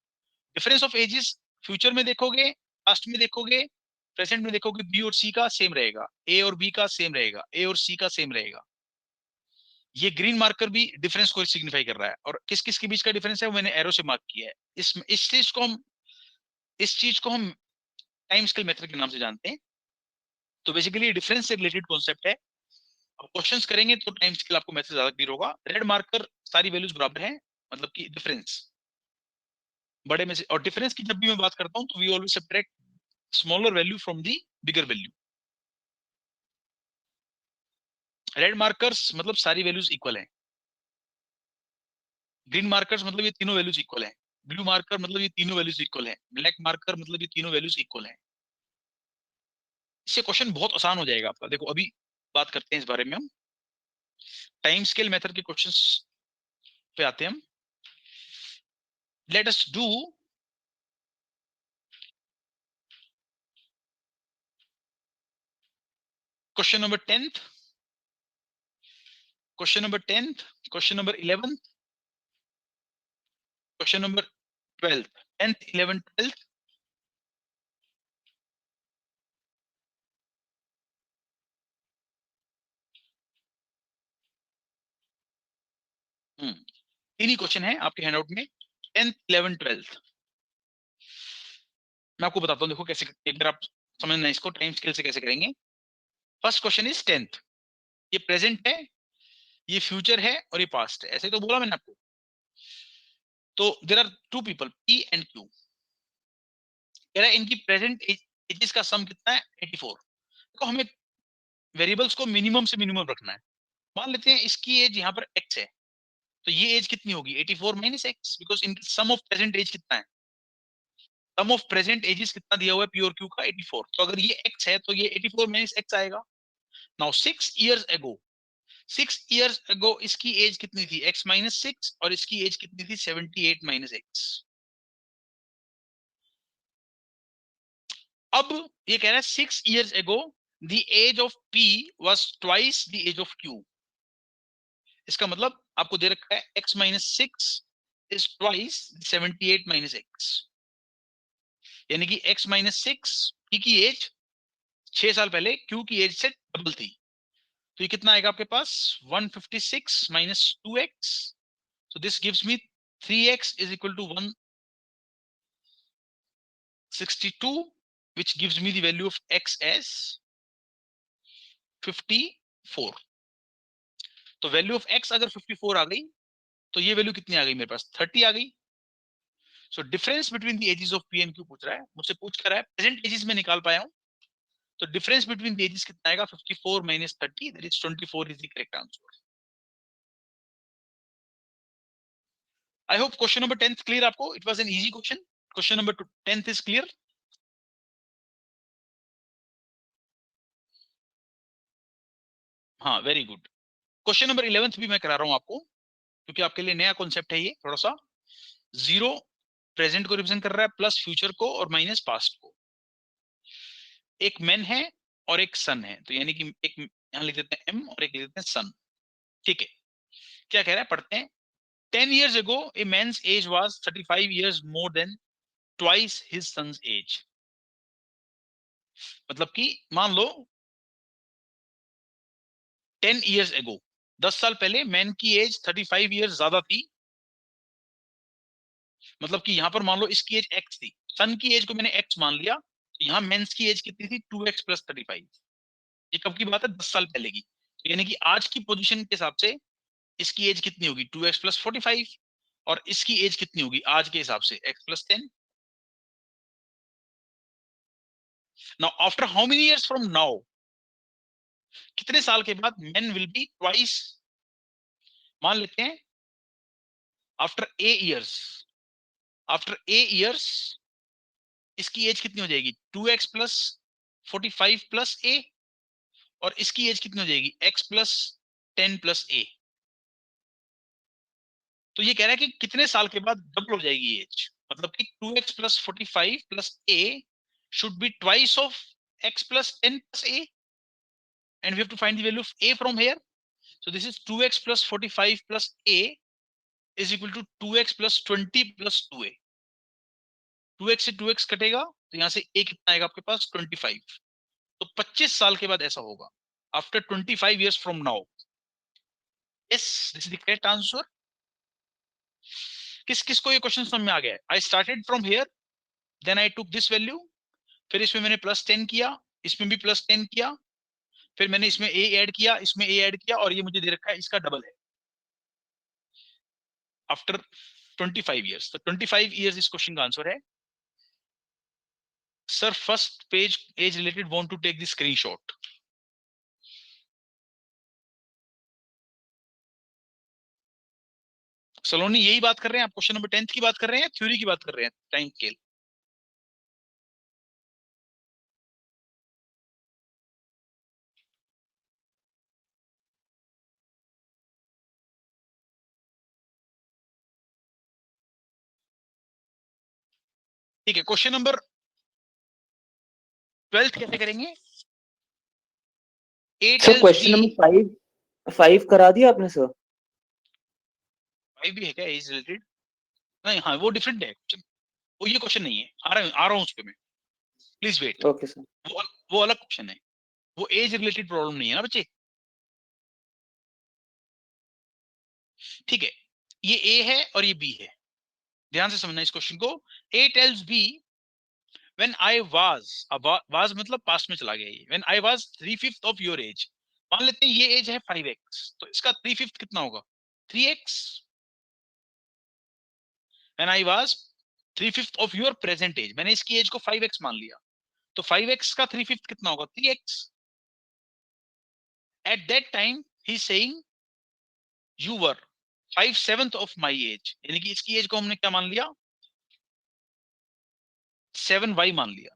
Difference of ages future में देखोगे, पास्ट में देखोगे, प्रेजेंट में देखोगे, बी और सी का सेम रहेगा, ए और बी का सेम रहेगा, ए और सी का सेम रहेगा। ये ग्रीन मार्कर भी डिफरेंस को सिग्निफाई कर रहा है। और किस किस के बीच का डिफरेंस है वो मैंने एरो से मार्क किया है। इस चीज को हम टाइम स्केल मेथड के नाम से जानते हैं। तो बेसिकली डिफरेंस से रिलेटेड कॉन्सेप्ट है। अब क्वेश्चंस करेंगे तो टाइम स्केल आपको मेथड ज्यादा क्लियर होगा। रेड मार्कर सारी वैल्यूज बराबर हैं, मतलब कि डिफरेंस बड़े में से, और डिफरेंस की जब भी मैं बात करता हूं तो we always subtract smaller value from the bigger value. Red markers मतलब सारी वैल्यूज इक्वल हैं, ग्रीन मार्कर्स मतलब ये तीनों वैल्यूज इक्वल हैं, ब्लू मार्कर मतलब ये तीनों वैल्यूज इक्वल हैं, ब्लैक मार्कर मतलब ये तीनों वैल्यूज इक्वल हैं। इससे क्वेश्चन बहुत आसान हो जाएगा आपका। देखो अभी बात करते हैं इस बारे में हम। टाइम स्केल मेथड के क्वेश्चंस पे आते हैं हम। Let us do question number 10th, question number 10th, question number 11th, question number 12th, 10th 11th 12th। तीन ही क्वेश्चन है आपके हैंडआउट में, 10th 11th 12th। मैं आपको बताता हूँ, देखो कैसे, एक बार आप समझना इसको टाइम स्केल से कैसे करेंगे। फर्स्ट क्वेश्चन इज 10th, ये प्रेजेंट है, ये फ्यूचर है और ये पास्ट है, ऐसे तो बोला मैंने आपको। तो there are two people P and Q, कह रहा है इनकी प्रेजेंट एजेस का सम कितना है 84। तो हमें वेरिएबल्स को मिनिमम से मिनिमम रखना है। मान लेते हैं इसकी एज यहाँ पर x है, तो ये एज कितनी होगी 84 माइनस x, बिकॉज इनकी सम ऑफ प्रेजेंट एज कितना है, सम ऑफ प्रेजेंट एजेस कितना दिया हुआ है पी और क्यू का 84। तो अगर ये x है तो ये 84 माइनस x आएगा। नाउ 6 इयर्स अगो इसकी एज कितनी थी x माइनस 6, और इसकी एज कितनी थी 78 माइनस x। अब ये कह रहा है 6 years ago the age of P was twice the age of Q। इसका मतलब आपको दे रखा है x minus 6 is twice 78 minus x, यानी कि x माइनस 6 P की एज 6 साल पहले Q की एज से डबल थी। तो ये कितना आएगा आपके पास 156 minus 2x। So this gives me 3x is equal to 162, which gives me the value of x as 54। तो वैल्यू ऑफ x अगर 54 आ गई तो ये वैल्यू कितनी आ गई मेरे पास 30 आ गई। So difference between the ages of P and Q पूछ रहा है, मुझसे पूछ कर रहा है प्रेजेंट एजेस में निकाल पाया हूं। तो डिफरेंस बिटवीन द एजेस कितना आएगा 54 minus 30, that is 24 is the correct answer. I hope question number 10th clear आपको, it was an easy question. Question number 10th is clear. हाँ very good. Question number 11th भी मैं करा रहा हूं आपको, क्योंकि आपके लिए नया कॉन्सेप्ट है ये थोड़ा सा। जीरो प्रेजेंट को रिप्रेजेंट कर रहा है, प्लस फ्यूचर को और माइनस पास्ट को। एक मैन है और एक सन है, तो यानी कि एक यहां लिख देते हैं एम और एक लिख देते हैं सन। ठीक है, क्या कह रहा है पढ़ते हैं। 10 years ago a man's age was 35 years more than twice his son's age। मतलब कि मान लो 10 years ago 10 साल पहले मैन की एज 35 years ज्यादा थी। मतलब कि यहां पर मान लो इसकी एज x थी, सन की एज को मैंने x मान लिया, तो यहां मेंस की एज कितनी थी 2x प्लस 35। ये कब की बात है? 10 साल पहले की। यानी कि आज की पोजीशन के हिसाब से इसकी एज कितनी होगी? 2x + 45, और इसकी एज कितनी होगी आज के हिसाब से? x + 10। Now after how many years from now, कितने साल के बाद men will be twice, मान लेते हैं after a years, after a years इसकी एज कितनी हो जाएगी? 2x + 45 + a, और इसकी एज कितनी हो जाएगी? x + 10 + a। तो ये कह रहा है कि कितने साल के बाद डबल हो जाएगी एज, मतलब कि 2x + 45 + a should be twice of x + 10 + a, and we have to find the value of a from here. So this is 2x + 45 + a is equal to 2x + 20 + 2a. 2x से 2x कटेगा तो यहाँ से a कितना आएगा आपके पास? 25। तो 25 साल के बाद ऐसा होगा, after 25 years from now. Yes, this is the correct answer. किस किस को ये क्वेश्चन समझ में आ गया है? I started from here, then I took this value, फिर इसमें मैंने +10 किया, इसमें भी +10 किया, फिर मैंने इसमें a ऐड किया, इसमें a ऐड किया, और ये मुझे दे रखा है इसका डबल है आफ्टर 25 years. तो 25 years इस क्वेश्चन का आंसर है। Sir first page age related want to take the screenshot. Saloni यही बात कर रहे हैं आप? क्वेश्चन नंबर 10 की बात कर रहे हैं, थ्योरी की बात कर रहे हैं? टाइम स्केल ठीक है। क्वेश्चन नंबर 12 कैसे करेंगे? A sir tells question B, number 5 करा दिया आपने सर? 5 भी है क्या एज रिलेटेड? नहीं, हाँ वो डिफरेंट है क्वेश्चन, वो ये क्वेश्चन नहीं है। आ रहा हूँ उस पे मैं, प्लीज वेट। Okay sir. वो अलग क्वेश्चन है, वो एज रिलेटेड प्रॉब्लम नहीं है ना बच्चे। ठीक है, ये A है और ये B है, ध्यान से समझना इस क्वेश्चन को। A tells B when I was मतलब पास्ट में चला गया ये। when I was 3/5 of your age, मान लेते हैं ये एज है 5x, तो इसका 3/5 कितना होगा? 3x। when I was 3/5 of your present age, मैंने इसकी एज को 5x मान लिया, तो 5x का 3/5 कितना होगा? 3x। at that time he is saying you were 5/7 of my age, यानी कि इसकी एज को हमने क्या मान लिया? 7y मान लिया।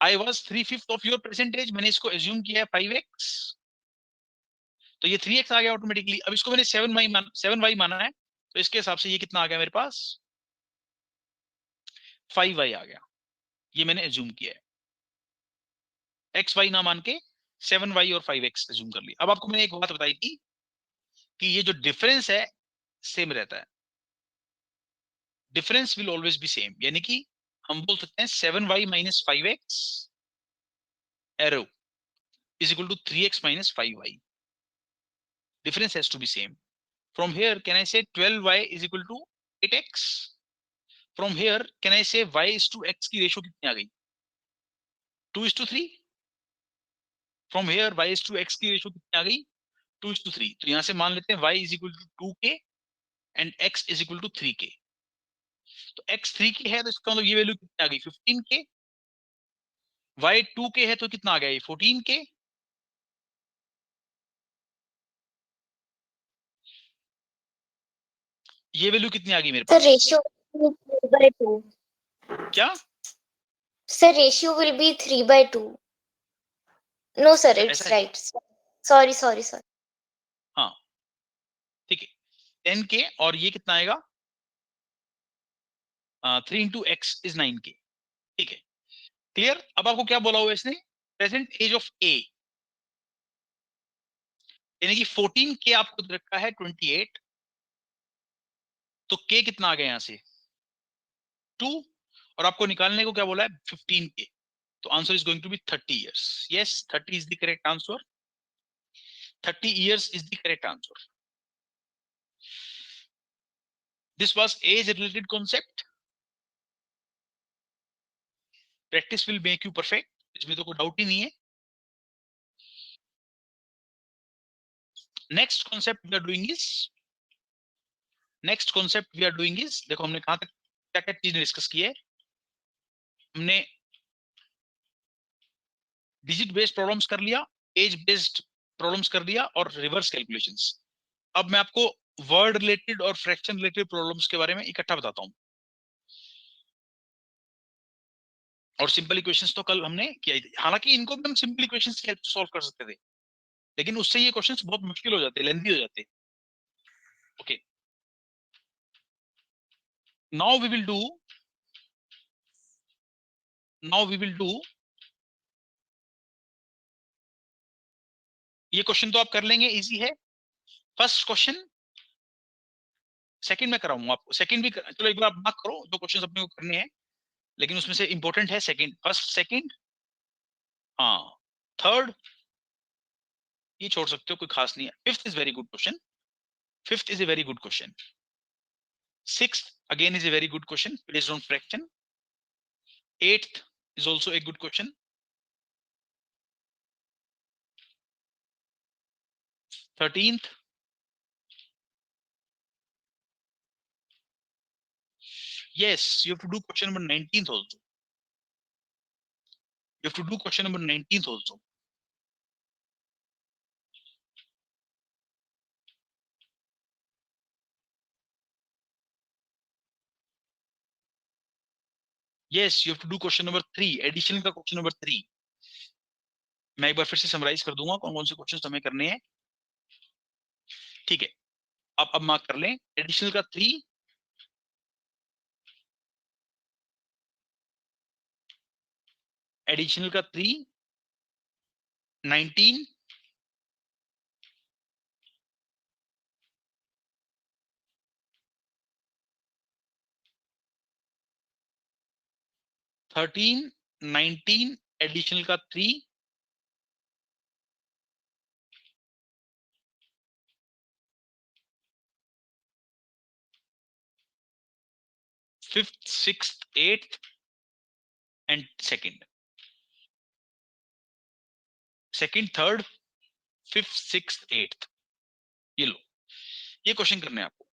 I was 3/5 of your present age, मैंने इसको एज्यूम किया है 5x, तो ये 3x आ गया ऑटोमेटिकली। अब इसको मैंने 7y माना है, तो इसके हिसाब से ये कितना आ गया मेरे पास? 5y आ गया, ये मैंने एज्यूम किया है। x y ना मान के 7y और 5x एज्यूम कर लिया। अब आपको मैंने एक बात बताई थी कि ये जो डिफरेंस है सेम रहता है, difference will always be same, यानी कि हम बोल सकते हैं 7y - 5x arrow is equal to 3x - 5y. Difference has to be same. From here, can I say 12y is equal to 8x? From here, can I say y is to x की ratio कितनी आ गई? 2:3. From here, y is to x की ratio कितनी आ गई? 2:3. तो यहां से मान लेते हैं y is equal to 2k and x is equal to 3k. तो x 3k है तो इसका मतलब ये वैल्यू कितनी आ गई? 15k. y 2k है तो कितना आ गया ये? 14k. ये वैल्यू कितनी आ गई मेरे Sir, pass? ratio will be 3/2. क्या? Sir, ratio will be 3/2. No, sir, अच्छा, it's ऐसा है? right. Sorry, sorry, sorry. हाँ ठीक है, 10k और ये कितना आएगा? 3 into x is 9k. ठीक है, क्लियर? अब आपको क्या बोला हुआ है इसने? प्रेजेंट एज ऑफ a, यानी कि 14k आपको दे रखा है 28, तो k कितना आ गया यहां से? 2, और आपको निकालने को क्या बोला है? 15k, तो answer is going to be 30 years. Yes, 30 is the correct answer. 30 years is the correct answer. This was age related concept. Practice will make you perfect. इसमें तो कोई डाउट ही नहीं है। Next concept we are doing is देखो हमने कहां तक क्या क्या चीजें डिस्कस की है। हमने डिजिट बेस्ड प्रॉब्लम्स कर लिया, एज बेस्ड प्रॉब्लम्स कर लिया और रिवर्स कैलकुलेशंस। अब मैं आपको वर्ड रिलेटेड और फ्रैक्शन रिलेटेड प्रॉब्लम्स के बारे में इकट्ठा बताता हूं। और सिंपल इक्वेशंस तो कल हमने किया ही थी। हालांकि इनको भी हम सिंपल इक्वेशंस की हेल्प से सॉल्व कर सकते थे, लेकिन उससे ये क्वेश्चंस बहुत मुश्किल हो जाते, लेंथी हो जाते। Okay, now we will do ये क्वेश्चन तो आप कर लेंगे, इजी है। फर्स्ट क्वेश्चन, सेकंड में कराऊंगा आपको, सेकंड भी चलो एक बार आप मार्क करो जो क्वेश्चन अपने को करने हैं, लेकिन उसमें से इंपॉर्टेंट है सेकंड, फर्स्ट सेकंड, हाँ थर्ड ये छोड़ सकते हो, कोई खास नहीं है। Fifth is very good question, fifth is a very good question. Sixth again is a very good question based on fraction. Eighth is also a good question. 13th, yes, you have to do question number 19th also. You have to do question number 19th also. Yes, you have to do question number 3, addition का question number 3. मैं एक बार फिर से summarise कर दूंगा कौन कौन से क्वेश्चन हमें करने हैं। ठीक है, आप अब मार्क कर लें, एडिशनल का 3, एडिशनल का 3, 19, थर्टीन, 19, एडिशनल का 3, fifth, sixth, eighth and second, second, third, fifth, sixth, eighth, ये लो, ये क्वेश्चन करने हैं आपको।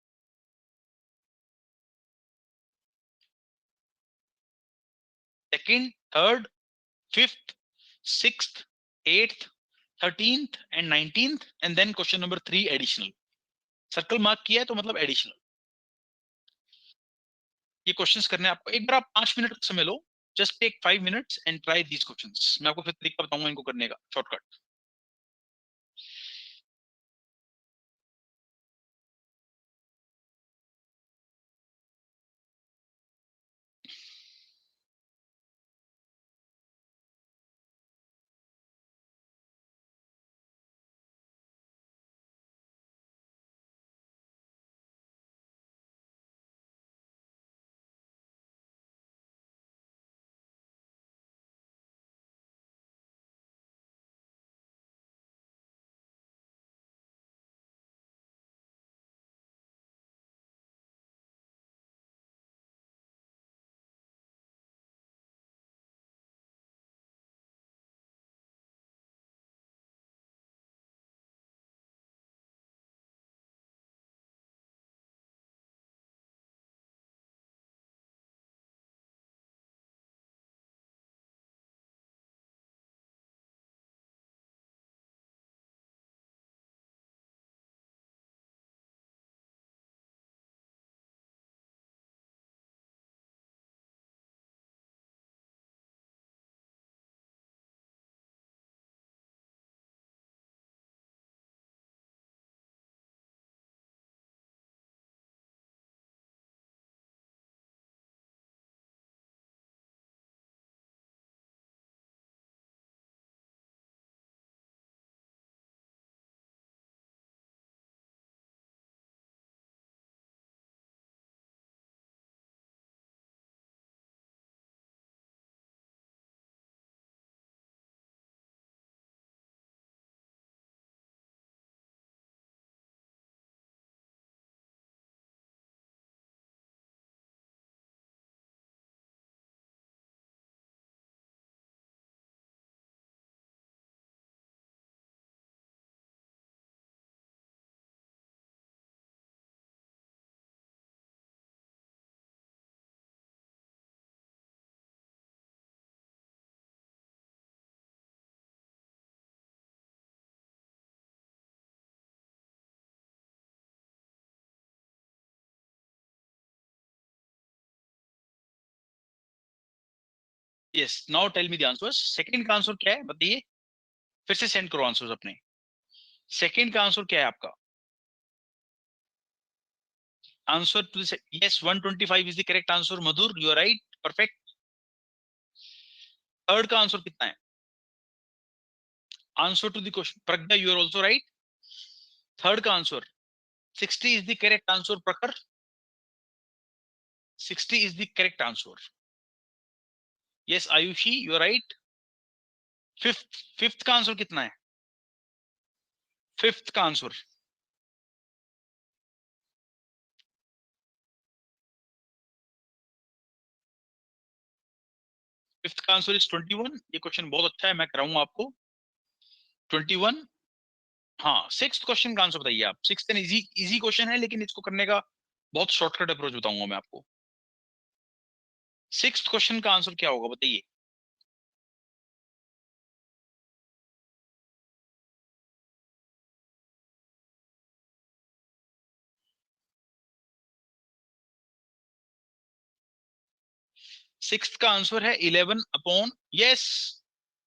Second, third, fifth, sixth, eighth, 13th and 19th and then question number 3 additional. Circle mark किया है तो मतलब एडिशनल। ये क्वेश्चंस करने हैं आपको। एक बार आप 5 मिनट का समय लो, just take 5 minutes and try these questions. मैं आपको फिर तरीका बताऊंगा इनको करने का, shortcut. Yes, now tell me the answers. Second का आंसर क्या है बताइए, फिर से सेंड करो आंसर्स अपने। सेकंड का आंसर क्या है आपका? Answer two yes 125 is the correct answer. Madhur, you are right, perfect. Third का आंसर कितना है? Answer to the question Pragya, you are also right. Third का answer 60 is the correct answer. Prakhar, 60 is the correct answer. Yes Ayushi, you are right. Fifth का answer कितना है? Fifth का answer fifth का answer is 21। ये क्वेश्चन बहुत अच्छा है, मैं कराऊंगा आपको 21। हाँ, सिक्स्थ क्वेश्चन का आंसर बताइए आप। सिक्स्थ इजी इजी क्वेश्चन है, लेकिन इसको करने का बहुत शॉर्टकट अप्रोच बताऊंगा मैं आपको। सिक्स्थ क्वेश्चन का आंसर क्या होगा बताइए। सिक्स्थ का आंसर है 11 upon. Yes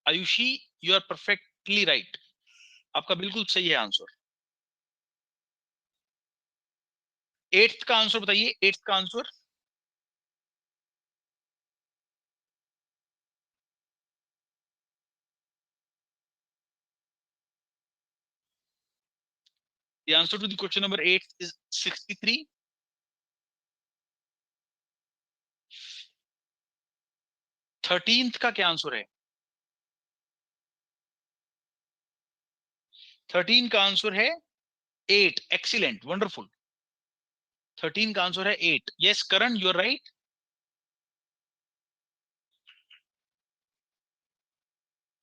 Ayushi, you are perfectly right, आपका बिल्कुल सही है आंसर। एट्थ का आंसर बताइए, एट्थ का answer. The answer to the question number 8 is 63. Thirteenth का क्या आंसर है? 13 का आंसर है 8। Excellent, wonderful. 13 का आंसर है 8। Yes Karan, you are right.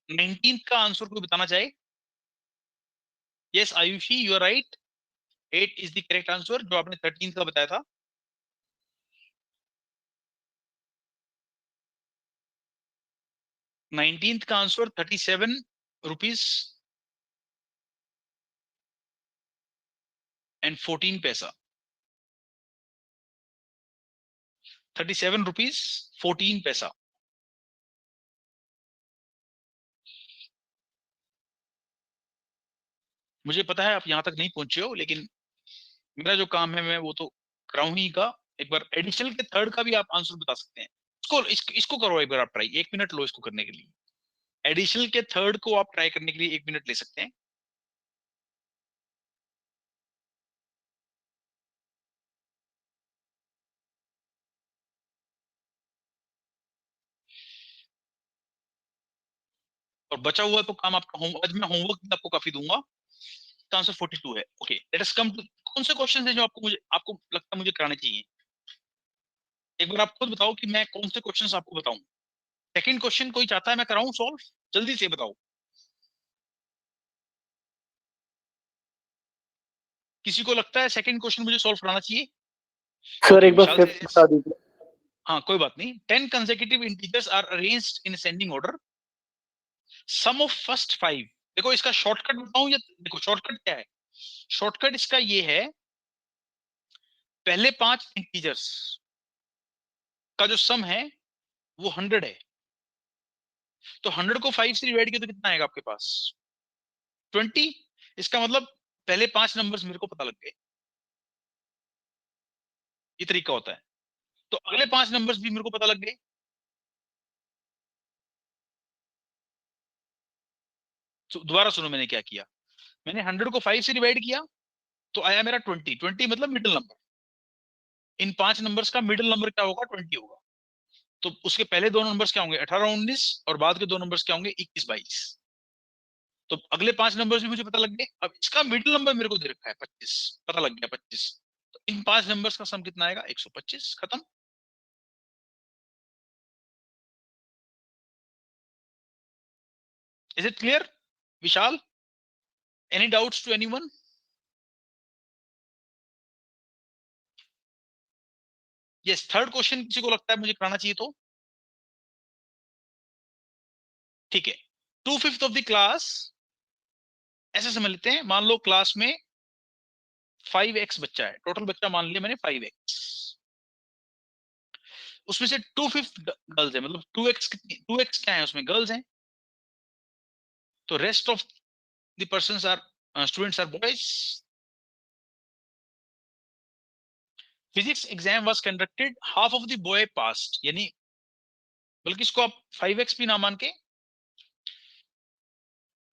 19th का आंसर कोई बताना चाहे? Yes Ayushi, you are right. 8 is the correct answer, जो आपने 13 का बताया था। नाइनटींथ का आंसर 37 रुपीज एंड 14 पैसा। 37 रुपीज 14 पैसा। मुझे पता है आप यहां तक नहीं पहुंचे हो, लेकिन मेरा जो काम है मैं वो तो कराऊं ही का। एक बार एडिशनल के थर्ड का भी आप आंसर बता सकते हैं। इसको करो एक बार आप ट्राई, 1 मिनट लो इसको करने के लिए। एडिशनल के थर्ड को आप ट्राई करने के लिए 1 मिनट ले सकते हैं। और बचा हुआ तो काम आपका होम, आज मैं होमवर्क भी आपको काफी दूंगा। इसका आंसर 42 है। Okay, let us come to कौन से क्वेश्चन है जो आपको लगता है मुझे कराने चाहिए। एक बार आप खुद बताओ कि मैं कौन से क्वेश्चन आपको बताऊं। सेकंड क्वेश्चन कोई चाहता है मैं कराऊं सॉल्व? जल्दी से बताओ। किसी को लगता है सेकंड क्वेश्चन मुझे सॉल्व कराना चाहिए? सर ओके, एक बार विशाल फिफ्थ बता दीजिए। हाँ कोई बात नहीं। 10 consecutive integers are arranged in ascending order. Sum of first 5। देखो इसका शॉर्टकट बताऊं या देखो शॉर्टकट क्या है। शॉर्टकट इसका ये है, पहले 5 इंटीजर्स का जो सम है वो 100 है। तो 100 को 5 से डिवाइड किया तो कितना आएगा आपके पास? 20। इसका मतलब पहले 5 नंबर्स मेरे को पता लग गए। ये तरीका होता है। तो अगले 5 नंबर्स भी मेरे को पता लग गए। तो दोबारा सुनो मैंने क्या किया। मैंने 100 को 5 से डिवाइड किया तो आया मेरा 20। 20 मतलब मिडिल नंबर। इन 5 नंबर्स का मिडिल नंबर क्या होगा? 20 होगा। तो उसके पहले 2 नंबर्स क्या होंगे? 18 19, और बाद के 2 नंबर्स क्या होंगे? 21 22। तो अगले 5 नंबर्स भी मुझे पता लग गए। अब इसका मिडिल नंबर मेरे को दे रखा है 25, पता लग गया 25। तो इन 5 नंबर्स का सम कितना आएगा? 125। खत्म। Is it clear Vishal? Any doubts to anyone? Yes, third question किसी को लगता है मुझे कराना चाहिए तो ठीक है। 2/5 ऑफ द क्लास, ऐसे समझ लेते हैं, मान लो क्लास में 5x बच्चा है, टोटल बच्चा मान लिया मैंने 5x। उसमें से 2/5 गर्ल्स है, मतलब 2x क्या है उसमें, गर्ल्स हैं, तो rest of the persons are students are boys. Physics exam was conducted, half of the boy passed, यानी बल्कि इसको आप 5x भी ना मान के,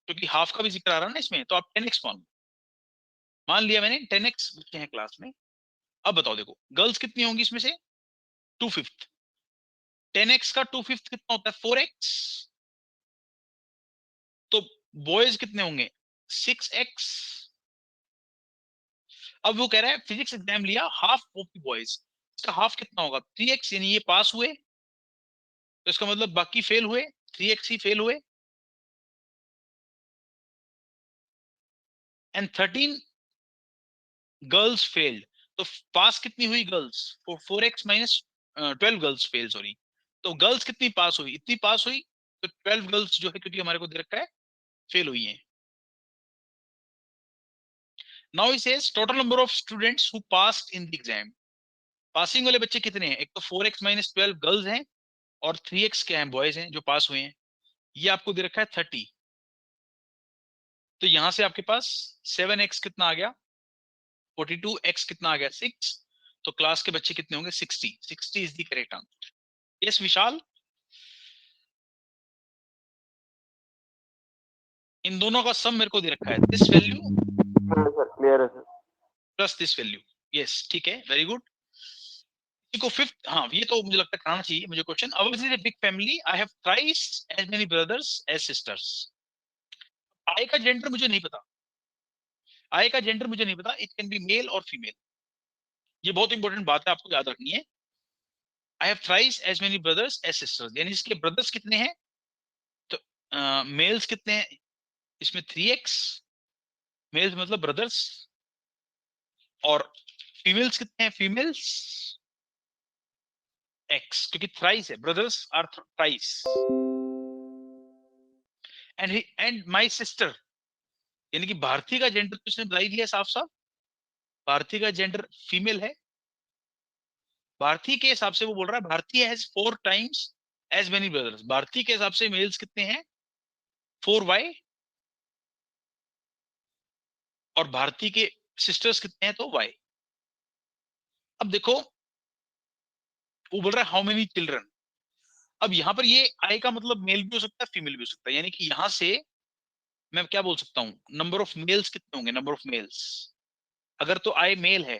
क्योंकि हाफ का भी जिक्र आ रहा है ना इसमें, तो आप 10x मान लिया मैंने, 10x बच्चे हैं क्लास में। अब बताओ, देखो गर्ल्स कितनी होंगी इसमें से, 2/5, 10x का 2/5 कितना होता है, 4x, तो बॉयज कितने होंगे, 6x। अब वो कह रहा है फिजिक्स एग्जाम लिया हाफ ऑफ द बॉयज, इसका हाफ कितना होगा, 3x, यानी ये पास हुए, तो इसका मतलब बाकी फेल हुए, 3x ही फेल हुए, एंड 13 गर्ल्स फेल्ड, तो पास कितनी हुई girls, 4x minus 12 girls fail, sorry, तो गर्ल्स कितनी पास हुई, इतनी पास हुई, तो 12 गर्ल्स जो है, क्योंकि हमारे को दे रखा है, फेल हुई हैं। Now it says total number of students who passed in the exam, passing वाले बच्चे कितने हैं, एक तो 4x माइनस 12 गर्ल्स हैं, और 3x क्या है, बॉयज हैं जो पास हुए हैं, ये आपको दे रखा है 30, तो यहां से आपके पास 7x कितना आ गया, 42x कितना आ गया, 6, तो क्लास के बच्चे कितने होंगे, 60 is the correct answer. Yes Vishal, इन दोनों का सम मेरे को दे रखा है, दिस वैल्यू सर क्लियर है sir. Plus this value, yes ठीक है, वेरी गुड। को फिफ्थ, हाँ ये तो मुझे लगता है कराना चाहिए मुझे question, ours is a big family, I have thrice as many brothers as sisters. I का जेंडर मुझे नहीं पता, आई का जेंडर मुझे नहीं पता, इट कैन बी मेल और फीमेल, ये बहुत इंपॉर्टेंट बात है, आपको याद रखनी है। I have thrice as many brothers as sisters, यानी इसके ब्रदर्स कितने हैं, तो मेल्स कितने हैं इसमें, 3x, मेल्स मतलब ब्रदर्स, और फीमेल्स कितने हैं, फीमेल्स x, क्योंकि थ्राइस है, brothers are thrice, and my sister, यानी कि भारती का जेंडर तो इसने बता ही दिया साफ साफ, भारती का जेंडर फीमेल है, भारती के हिसाब से वो बोल रहा है Bharti has 4 times as many brothers, Bharti के हिसाब से मेल्स कितने हैं, 4y, और भारती के सिस्टर्स कितने हैं, तो y। अब देखो वो बोल रहा है हाउ मेनी चिल्ड्रन, अब यहाँ पर ये आई का मतलब मेल भी हो सकता है, फीमेल भी हो सकता है, यानी कि यहां से मैं क्या बोल सकता हूँ, नंबर ऑफ मेल्स कितने होंगे, नंबर ऑफ मेल्स, अगर तो आई मेल है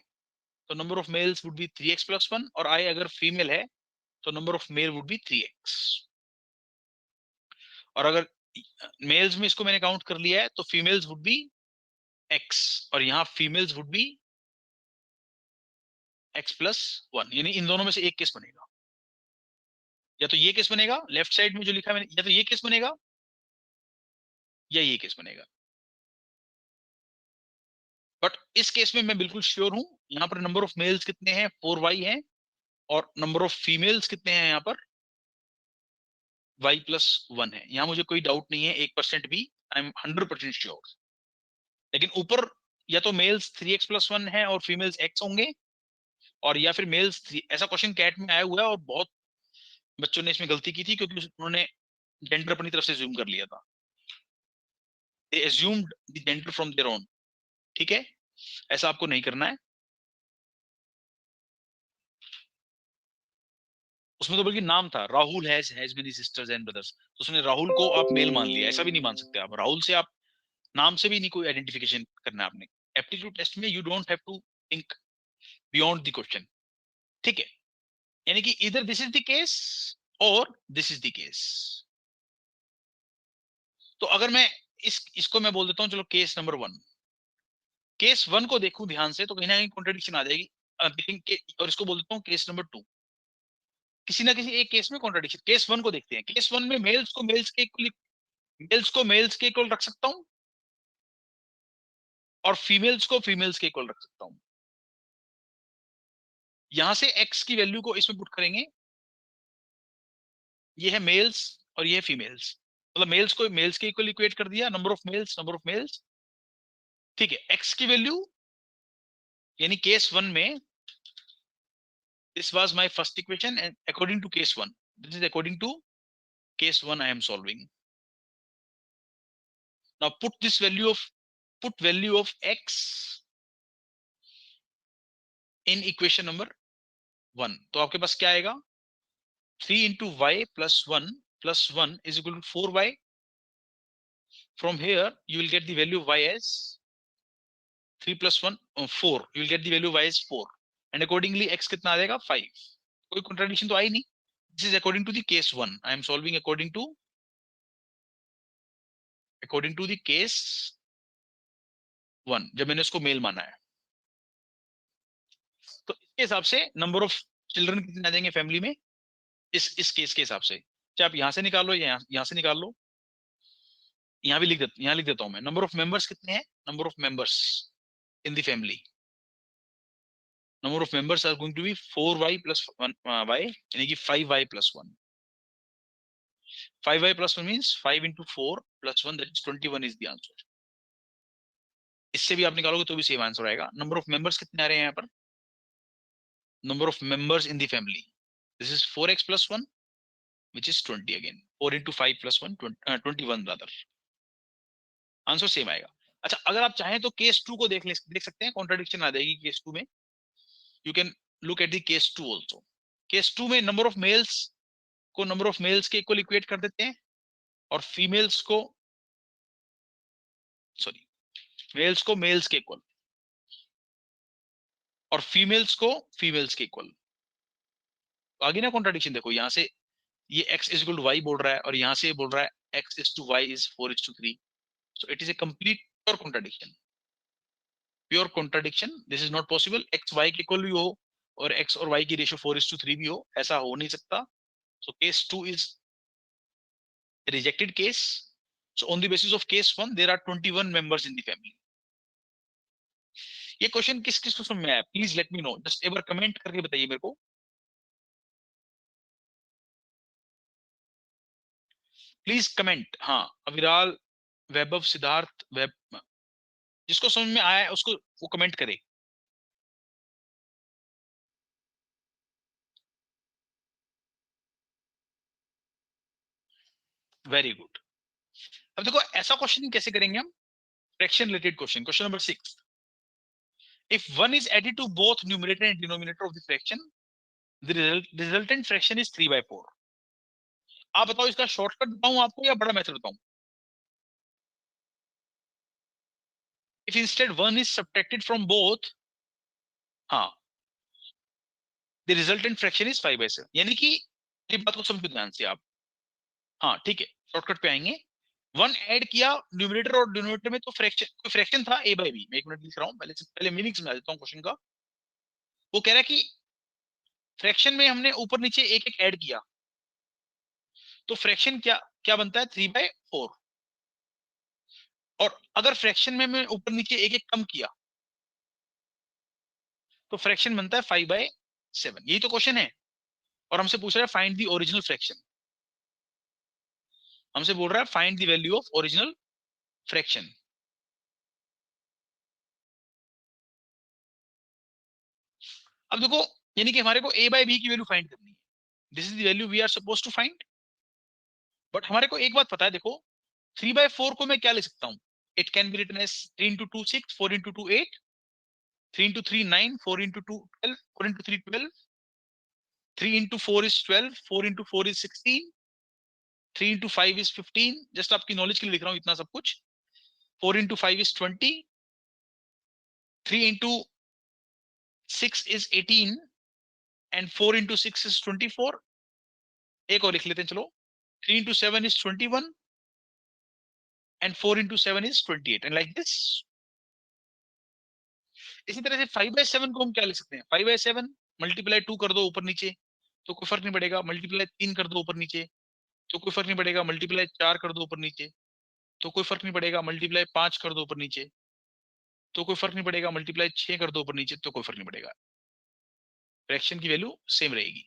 तो number of males would be 3x + 1, और आई अगर फीमेल है तो number of male would be 3x, और अगर मेल्स में इसको मैंने काउंट कर लिया है तो फीमेल्स वुड बी x, और यहाँ फीमेल्स वुड बी x + 1, यानी इन दोनों में से एक केस बनेगा, या तो ये केस बनेगा लेफ्ट साइड में जो लिखा है मैंने, या तो ये केस बनेगा या ये केस बनेगा, बट इस केस में मैं बिल्कुल श्योर हूं, यहाँ पर नंबर ऑफ मेल्स कितने हैं, 4y है, और नंबर ऑफ फीमेल्स कितने हैं यहाँ पर, y + 1 है, यहाँ मुझे कोई डाउट नहीं है 1% भी, आई एम 100% श्योर। लेकिन ऊपर या तो मेल्स 3x + 1 है और फीमेल्स x होंगे, और या फिर मेल्स 3, ऐसा क्वेश्चन कैट में आया हुआ है, और बहुत बच्चों ने इसमें गलती की थी, क्योंकि उन्होंने जेंडर अपनी तरफ से ज्यूम कर लिया था, दे assumed the gender from their own, ठीक है, ऐसा आपको नहीं करना है। उसमें तो बल्कि नाम था, Rahul has many sisters and brothers, तो उसने राहुल को आप मेल मान लिया, ऐसा भी नहीं मान सकते आप, राहुल से आप नाम से भी नहीं कोई आइडेंटिफिकेशन करना है आपने, एप्टीट्यूड टेस्ट में you don't have to think beyond the question, ठीक है, यानी कि इधर दिस इज द केस और दिस इज द केस। तो अगर मैं इसको मैं बोल देता हूं, चलो केस नंबर 1, केस 1 को देखूं ध्यान से तो कहीं ना कहीं कॉन्ट्रडिक्शन आ जाएगी, और इसको बोल देता हूं केस नंबर 2, किसी ना किसी एक केस में कॉन्ट्रडिक्शन। केस 1 को देखते हैं, केस 1 में मेल्स को मेल्स के इक्वल रख सकता हूं, और फीमेल्स को फीमेल्स के इक्वल रख सकता हूं, यहां से x की वैल्यू को इसमें पुट करेंगे, ये है मेल्स और ये है फीमेल्स, मतलब मेल्स को मेल्स के इक्वल इक्वेट कर दिया, नंबर ऑफ मेल्स, ठीक है, x की वैल्यू, यानी केस 1 में This was my first equation, and according to case 1, this is according to case 1 I am solving. Now put value of x in equation number 1. तो आपके पास क्या आएगा? 3 into y plus 1 is equal to 4y. From here you will get the value of y as 3 plus 1 4. You will get the value of y as 4, and accordingly x कितना आ जाएगा? 5. कोई contradiction तो आई नहीं. This is according to the case 1. I am solving according to the case 1, जब मैंने उसको mail माना है. तो इसके हिसाब से नंबर ऑफ चिल्ड्रन कितने आ जाएंगे फैमिली में, इस केस के हिसाब से. चाहे आप यहां से निकाल लो या यहां से निकाल लो. यहाँ लिख देता हूं मैं. नंबर ऑफ मेंबर्स कितने हैं? Number of members in the family, number of members are going to be 4y plus 1 y, यानी कि 5y plus 1. 5y plus 1 means 5 into 4 plus 1, that is 21 is the answer. इससे भी आप निकालोगे तो भी सेम आंसर आएगा. नंबर ऑफ मेंबर्स कितने आ रहे हैं यहाँ पर? Number of members in the family, this is 4x plus 1 which is 20 again. 4 into 5 plus 1, 21 rather. Answer same आएगा. अच्छा, अगर आप चाहें तो केस 2 को देख सकते हैं. कॉन्ट्राडिक्शन आ जाएगी केस 2 में. You can look at the case 2 also. Case 2 में number of males को number of males के इक्वल इक्वेट कर देते हैं, और females को males को males के इक्वल, और females को females के इक्वल. आगे ना कॉन्ट्राडिक्शन देखो, यहां से ये x is equal to y बोल रहा है, और यहां से बोल रहा है x is to y is 4:3. So it is a complete pure contradiction. Pure contradiction. This is not possible. X Y के इक्वल भी हो और एक्स और वाई की रेशियो 4:3 भी हो, ऐसा हो नहीं सकता. So case 2 is rejected case. So on the basis of case 1 there are 21 members in the family. ये क्वेश्चन किस को समझ में आया? Please let me know. Just एक बार कमेंट करके बताइए मेरे को. Please comment. हाँ, अविराल, वैभव, सिद्धार्थ, जिसको समझ में आया है उसको वो कमेंट करे. Very good. अब देखो ऐसा क्वेश्चन कैसे करेंगे हम? Fraction related question. Question number 6. If 1 is added to both numerator and denominator of the fraction, the resultant fraction is 3/4. आप बताओ इसका शॉर्टकट बताऊं आपको या बड़ा मेथड बताऊं? If instead 1 is subtracted from both, हाँ, the resultant fraction is 5/7. यानी कि ये बात को समझो ध्यान से आप. हाँ ठीक है, शॉर्टकट पे आएंगे. 1 ऐड किया न्यूमरेटर और डिनोमिनेटर में, तो फ्रैक्शन था a/b. मैं 1 मिनट लिख रहा हूं, पहले मीनिंग समझा देता हूं क्वेश्चन का. वो कह रहा है कि फ्रैक्शन में हमने ऊपर नीचे एक एक ऐड किया, तो फ्रैक्शन क्या बनता है? 3/4. और अगर फ्रैक्शन में मैं ऊपर नीचे एक एक कम किया तो फ्रैक्शन बनता है 5/7. यही तो क्वेश्चन है. और हमसे पूछ रहा है फाइंड द ओरिजिनल फ्रैक्शन. हमसे बोल रहा है find the value of original fraction. अब देखो, यानी कि हमारे को a/b की वैल्यू फाइंड करनी है. This is the value we are suppose to find. But हमारे को एक बात पता है, देखो 3/4 को मैं क्या लिख सकता हूं? It can be written as 3 into 2 6, 4 into 2 8, 3 into 3 9, 4 into 2 12, 4 into 3 12, 3 into 4 is 12, 4 into 4 is 16, 3 into 5 is 15. Just आपकी नॉलेज के लिए लिख रहा हूं इतना सब कुछ. 4 into 5 is 20, 3 into 6 is 18, and 4 into 6 is 24. एक और लिख लेते हैं चलो. 3 into 7 is 21, and 4 into 7 is 28, and like this. इसी तरह से 5/7 को हम क्या लिख सकते हैं? 5/7 मल्टीप्लाई 2 कर दो ऊपर नीचे तो कोई फर्क नहीं पड़ेगा. मल्टीप्लाई 3 कर दो ऊपर नीचे तो कोई फर्क नहीं पड़ेगा. मल्टीप्लाई 4 कर दो ऊपर नीचे तो कोई फर्क नहीं पड़ेगा. मल्टीप्लाई 5 कर दो ऊपर नीचे तो कोई फर्क नहीं पड़ेगा. मल्टीप्लाई 6 कर दो ऊपर नीचे तो कोई फर्क नहीं पड़ेगा. फ्रैक्शन की वैल्यू सेम रहेगी.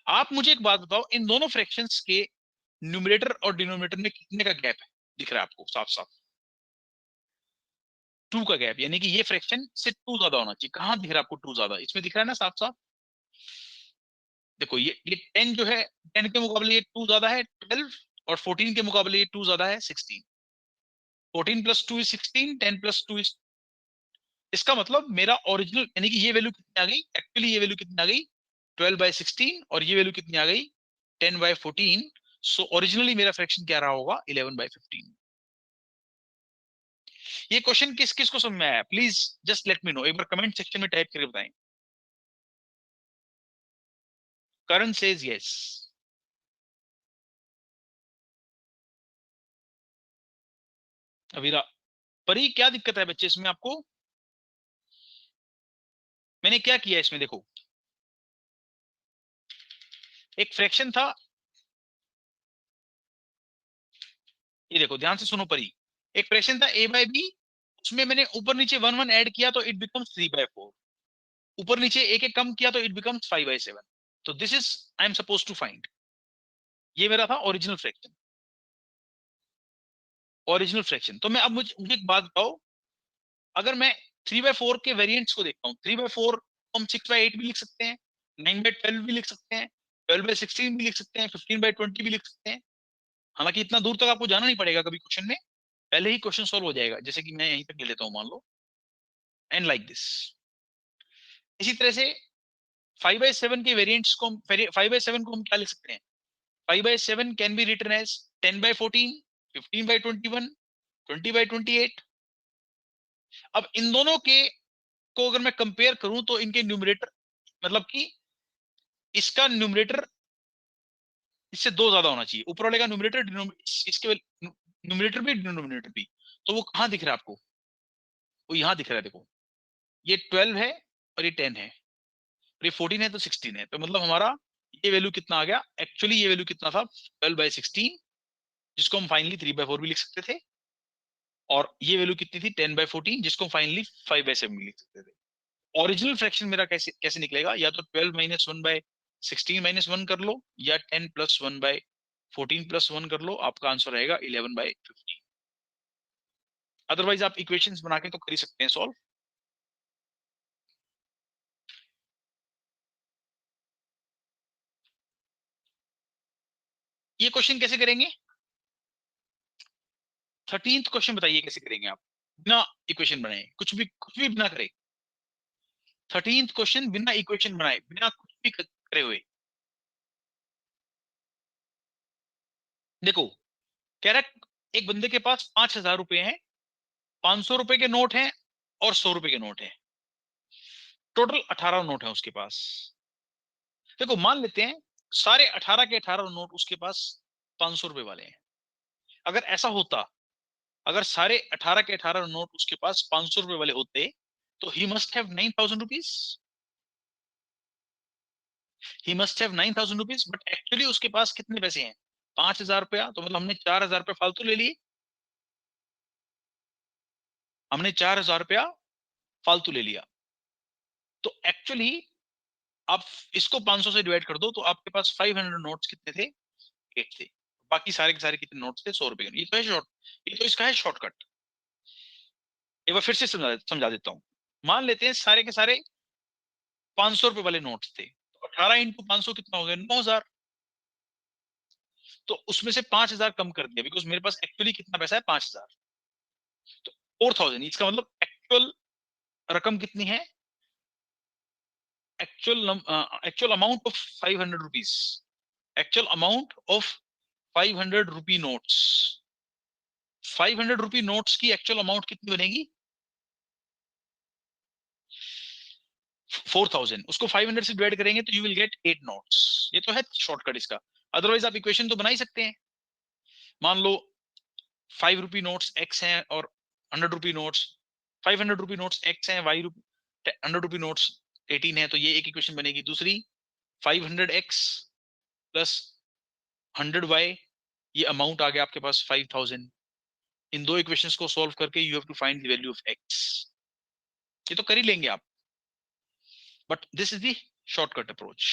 आप मुझे एक बात बताओ, इन दोनों फ्रैक्शंस के न्यूमरेटर और डिनोमिनेटर में कितने का गैप है? दिख रहा है आपको साफ साफ? 2 का गैप. यानी कि ये फ्रैक्शन से 2 ज्यादा होना चाहिए. कहां दिख रहा है आपको 2 ज्यादा? इसमें दिख रहा है ना साफ साफ. देखो ये 10 जो है 10 के मुकाबले ये 2 ज्यादा है 12, और 14 के मुकाबले ये 2 ज्यादा है 16। 14 + 2 = 16, 10 + 2 is, इसका मतलब मेरा ओरिजिनल यानी कि ये वैल्यू कितनी आ गई, एक्चुअली ये वैल्यू कितनी आ गई 12/16, और ये वैल्यू कितनी आ गई 10/14। सो ओरिजिनली मेरा फ्रैक्शन क्या रहा होगा 11/15। ये क्वेश्चन किस किस को समझ में आया, please just let me no, एक बार कमेंट सेक्शन में टाइप करके बताएं। करण सेज यस। अभी परी क्या दिक्कत है बच्चे इसमें आपको, मैंने क्या किया इसमें देखो, एक फ्रैक्शन था, ये देखो ध्यान से सुनो परी, एक फ्रैक्शन था a/b, उसमें मैंने ऊपर नीचे 1 1 ऐड किया तो इट बिकम्स 3/4, ऊपर नीचे एक एक कम किया तो इट बिकम्स 5/7। तो this is I am suppose to find, ये मेरा था ओरिजिनल फ्रैक्शन, ओरिजिनल फ्रैक्शन। तो मैं अब मुझे एक बात बताओ, अगर मैं 3/4 के वेरिएंट्स को देखता हूँ, 3/4 हम 6/8 भी लिख सकते हैं, 9/12 भी लिख सकते हैं, 12/16 भी लिख सकते हैं, 15/20 भी लिख सकते हैं। हालांकि इतना दूर तक आपको जाना नहीं पड़ेगा कभी क्वेश्चन में, पहले ही क्वेश्चन सॉल्व हो जाएगा, जैसे कि मैं यहीं तक ले लेता हूं मान लो, एंड लाइक दिस। इसी तरह से 5/7 के वेरिएंट्स को 5/7 को हम क्या लिख सकते हैं, 5/7 कैन बी रिटन एज 10/14, 15/21, 20/28। अब इन दोनों के को अगर मैं कंपेयर करूं तो इनके न्यूमरेटर, मतलब कि इसका न्यूमरेटर इससे 2 ज्यादा होना चाहिए, ऊपर वाले का न्यूमरेटर इसके न्यूमरेटर भी डिनोमिनेटर भी। तो वो कहां दिख रहा है आपको, वो यहां दिख रहा है, देखो ये 12 है और ये 10 है, और ये 14 है तो 16 है, तो मतलब हमारा ये वैल्यू कितना आ गया, एक्चुअली ये वैल्यू कितना था 12/16, जिसको हम फाइनली 3/4 भी लिख सकते थे, और ये वैल्यू कितनी थी 10/14, जिसको फाइनली 5/7 भी लिख सकते थे। ओरिजिनल फ्रैक्शन मेरा कैसे कैसे निकलेगा, या तो 12 - 1/16 - 1 कर लो, या 10 + 1/14 + 1 कर लो, आपका आंसर रहेगा 11/15। अदरवाइज आप इक्वेशंस बना के तो कर ही सकते हैं सॉल्व। ये क्वेश्चन कैसे करेंगे, 13th क्वेश्चन बताइए कैसे करेंगे आप, बिना इक्वेशन बनाए, कुछ भी बिना करे। 13th क्वेश्चन बिना इक्वेशन बनाए, बिना कुछ भी करे हुए। देखो कह रहा है, एक बंदे के पास 5,000 रुपए हैं, 500 रुपए के नोट हैं और 100 रुपए के नोट हैं, टोटल 18 नोट है उसके पास। देखो मान लेते हैं सारे 18 के 18 नोट उसके पास 500 रुपए वाले हैं। अगर ऐसा होता, अगर सारे 18 के 18 नोट उसके पास 500 रुपए वाले होते, तो he must have 9,000 rupees, he must have 9,000 rupees, but actually उसके पास कितने पैसे हैं 5,000 रुपया, तो मतलब हमने 4,000 रुपया फालतू ले लिए, हमने 4,000 रुपया फालतू ले लिया। तो एक्चुअली आप इसको 500 से डिवाइड कर दो, तो आपके पास 500 नोट्स कितने थे, 8 थे, बाकी सारे के सारे कितने नोट्स थे 100 रुपए के। ये तो है शॉर्ट, ये तो इसका है शॉर्टकट। एक बार फिर से समझा देता हूँ। मान लेते हैं सारे के सारे 500 रुपए वाले नोट्स थे, तो 18 × 500 कितना हो गया 9,000। तो उसमें से 5,000 कम कर दिया, बिकॉज मेरे पास एक्चुअली कितना पैसा है 5,000, तो 4,000। इसका मतलब एक्चुअल रकम कितनी है, actual amount of 500 rupees, actual amount of 500 rupee notes, 500 rupee notes की एक्चुअल अमाउंट कितनी बनेगी 4,000। उसको 500 से डिवाइड करेंगे तो यू विल गेट 8 नोट्स। ये तो है शॉर्टकट इसका, अदरवाइज आप इक्वेशन तो बना ही सकते हैं। मान लो 5 रुपी नोट्स एक्स हैं और 100 रुपी नोट्स, 500 रुपी नोट्स एक्स हैं, वाई 100 रुपी नोट्स 18 है, तो ये एक इक्वेशन बनेगी। दूसरी 500x प्लस 100y, ये अमाउंट आ गया आपके पास 5,000। इन दो इक्वेशंस को सॉल्व करके you have to find the value of x। ये तो कर ही लेंगे आप, but this is the shortcut approach.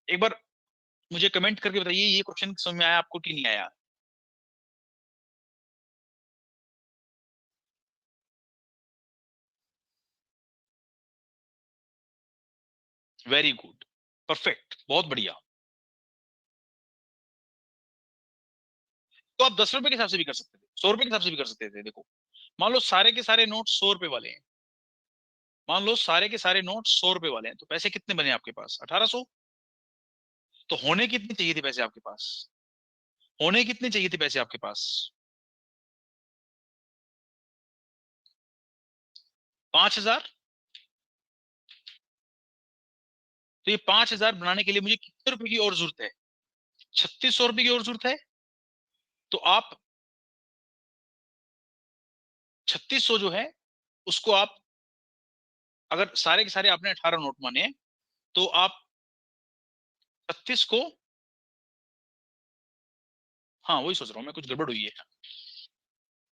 एक बार मुझे कमेंट करके बताइए ये क्वेश्चन समझ में आया आपको कि नहीं आया। वेरी गुड, परफेक्ट, बहुत बढ़िया। तो आप 10 रुपए के हिसाब से भी कर सकते थे, 100 रुपए के हिसाब से भी कर सकते थे। देखो मान लो सारे के सारे नोट 100 रुपए वाले हैं, मान लो सारे के सारे नोट 100 रुपए वाले हैं, तो पैसे कितने बने आपके पास? 1800। तो होने कितने चाहिए थे पैसे आपके पास? होने कितने चाहिए थे पैसे आपके पास? 5000। तो ये 5000 बनाने के लिए मुझे कितने रुपए की और जरूरत है? 3600 रुपए की और जरूरत है। तो आप 3600 जो है उसको आप, अगर सारे के सारे आपने 18 नोट माने हैं, तो आप 36 को, हाँ वही सोच रहा हूँ मैं, कुछ गड़बड़ हुई है।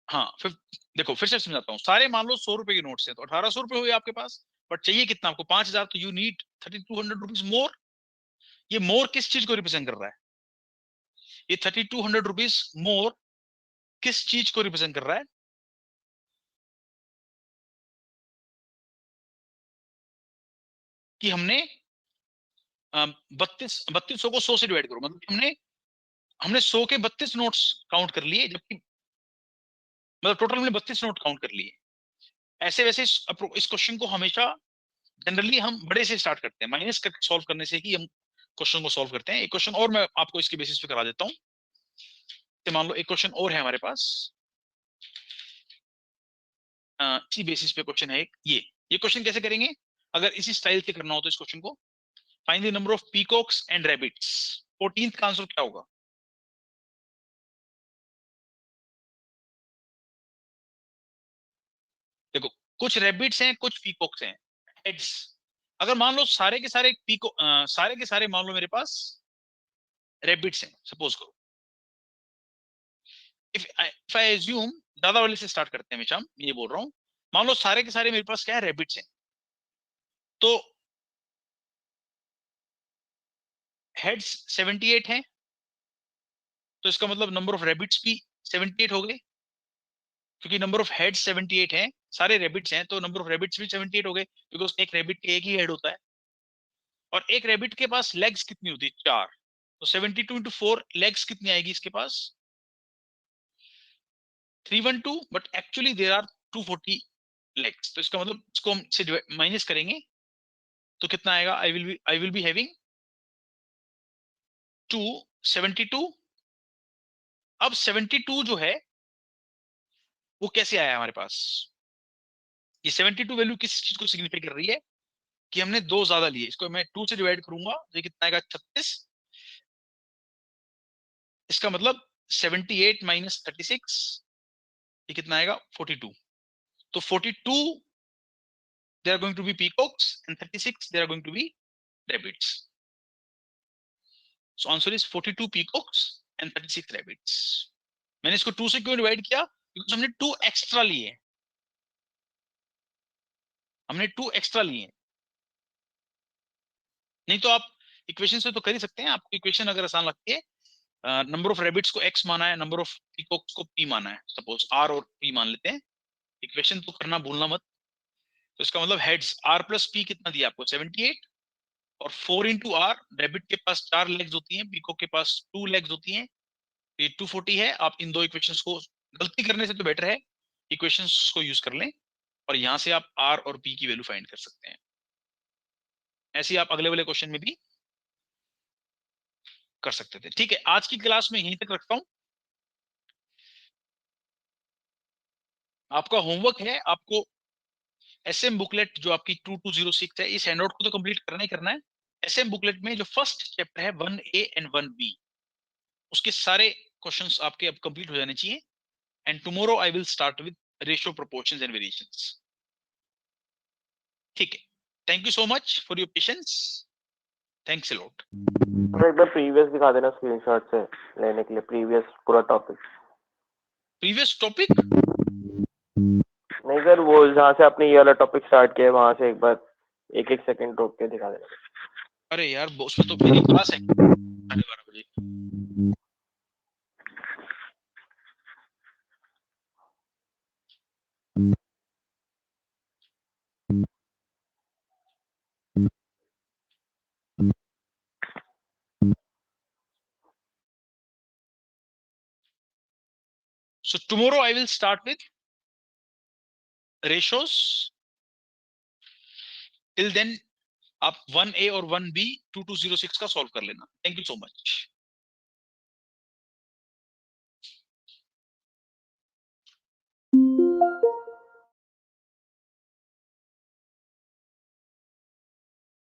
हाँ फिर देखो फिर से समझाता हूँ। सारे मान लो 100 रुपए के नोट्स हैं, तो 1800 रुपए हुए आपके पास, बट चाहिए कितना आपको? 5000। तो यू नीड 3200 रुपीज मोर। ये मोर किस चीज को रिप्रेजेंट कर रहा है? ये 3200 रुपीज मोर किस चीज को रिप्रेजेंट कर रहा है? कि हमने 3200 को 100 से डिवाइड करो, मतलब हमने हमने 100 के 32 नोट्स काउंट कर लिए, जबकि मतलब टोटल हमने 32 नोट काउंट कर लिए। ऐसे वैसे इस क्वेश्चन को हमेशा जनरली हम बड़े से स्टार्ट करते हैं, माइनस करके सॉल्व करने से ही हम क्वेश्चन को सॉल्व करते हैं। एक क्वेश्चन और मैं आपको इसके बेसिस पे करा देता हूँ। तो मान लो एक क्वेश्चन और है हमारे पास, इसी बेसिस पे क्वेश्चन है एक। ये क्वेश्चन कैसे करेंगे? अगर इसी स्टाइल से करना हो तो इस क्वेश्चन को, find the number of peacocks and rabbits. 14th का आंसर क्या होगा? देखो कुछ रैबिट्स हैं, कुछ पीकॉक्स हैं, हेड्स। अगर मान लो सारे के सारे सारे के सारे मान लो मेरे पास रैबिट्स हैं, सपोज करो। इफ आई एज्यूम, ज्यादा वाले से स्टार्ट करते हैं हमेशा हम, ये बोल रहा हूँ। मान लो सारे के सारे मेरे पास क्या है? रैबिट्स हैं। तो हेड्स 78 हैं, तो इसका मतलब नंबर ऑफ रैबिट्स भी 78 हो गए, क्योंकि नंबर ऑफ हेड्स 78 हैं, सारे रैबिट्स हैं, तो नंबर ऑफ रैबिट्स भी 78 हो गए, बिकॉज एक रैबिट के एक ही हेड होता है। और एक रैबिट के पास लेग्स कितनी होती है? 4। तो 72 इंटू 4 लेग्स कितनी आएगी इसके पास? 312, but actually there are 240 legs. तो इसका मतलब इसको हम से माइनस करेंगे तो कितना आएगा? I will be having 272। अब 72 जो है वो कैसे आया हमारे पास? ये 72 वैल्यू किस चीज को सिग्निफाई कर रही है? कि हमने दो ज्यादा लिए। इसको मैं 2 से डिवाइड करूंगा तो ये कितना आएगा? 36। इसका मतलब 78 माइनस 36, ये कितना आएगा? 42। तो 42 they are going to be peacocks and 36 they are going to be rabbits. So answer is 42 peacocks and 36 rabbits. मैंने इसको 2 से क्यों डिवाइड किया? बिकॉज हमने 2 एक्स्ट्रा लिए हैं, हमने 2 एक्स्ट्रा लिए हैं। नहीं तो आप इक्वेशन से तो कर ही सकते हैं। आपको इक्वेशन अगर आसान लगती है, नंबर ऑफ रैबिट्स को x माना है, नंबर ऑफ पीकॉक्स को p माना है, सपोज r और p मान लेते हैं। इक्वेशन तो करना भूलना मत। तो इसका मतलब हेड्स r प्लस p कितना दिया आपको? 78। और 4 इंटू आर, रैबिट के पास 4 लेग्स होती हैं, पीकॉक के पास 2 लेग्स होती हैं, तो ये 240 है। आप इन दो इक्वेशंस को, गलती करने से तो बेटर है इक्वेशंस को यूज कर लें, और यहां से आप r और p की वैल्यू फाइंड कर सकते हैं। ऐसे ही आप अगले वाले क्वेश्चन में भी कर सकते थे। ठीक है, आज की क्लास में यहीं तक रखता हूं। आपका होमवर्क है, आपको एसएम बुकलेट जो आपकी 2206 है, इस हैंडआउट को तो कंप्लीट करना ही करना है। एसएम बुकलेट में जो फर्स्ट चैप्टर है 1A एंड 1B, उसके सारे क्वेश्चंस आपके अब कंप्लीट हो जाने चाहिए। And tomorrow I will start with ratio, proportions and variations. ठीक है, thank you so much for your patience. Thanks a lot. तो एक बार प्रीवियस दिखा देना स्क्रीनशॉट से लेने के लिए, प्रीवियस पूरा टॉपिक। Previous topic? नहीं सर, वो जहाँ से आपने ये वाला टॉपिक स्टार्ट किया है वहां से एक बार 1-1 सेकंड रोक के दिखा देना। अरे यार उसमें तो मेरी क्लास है 12:30 बजे। So tomorrow I will start with ratios. Till then आप 1A और 1B 2206 का सॉल्व कर लेना. Thank you so much.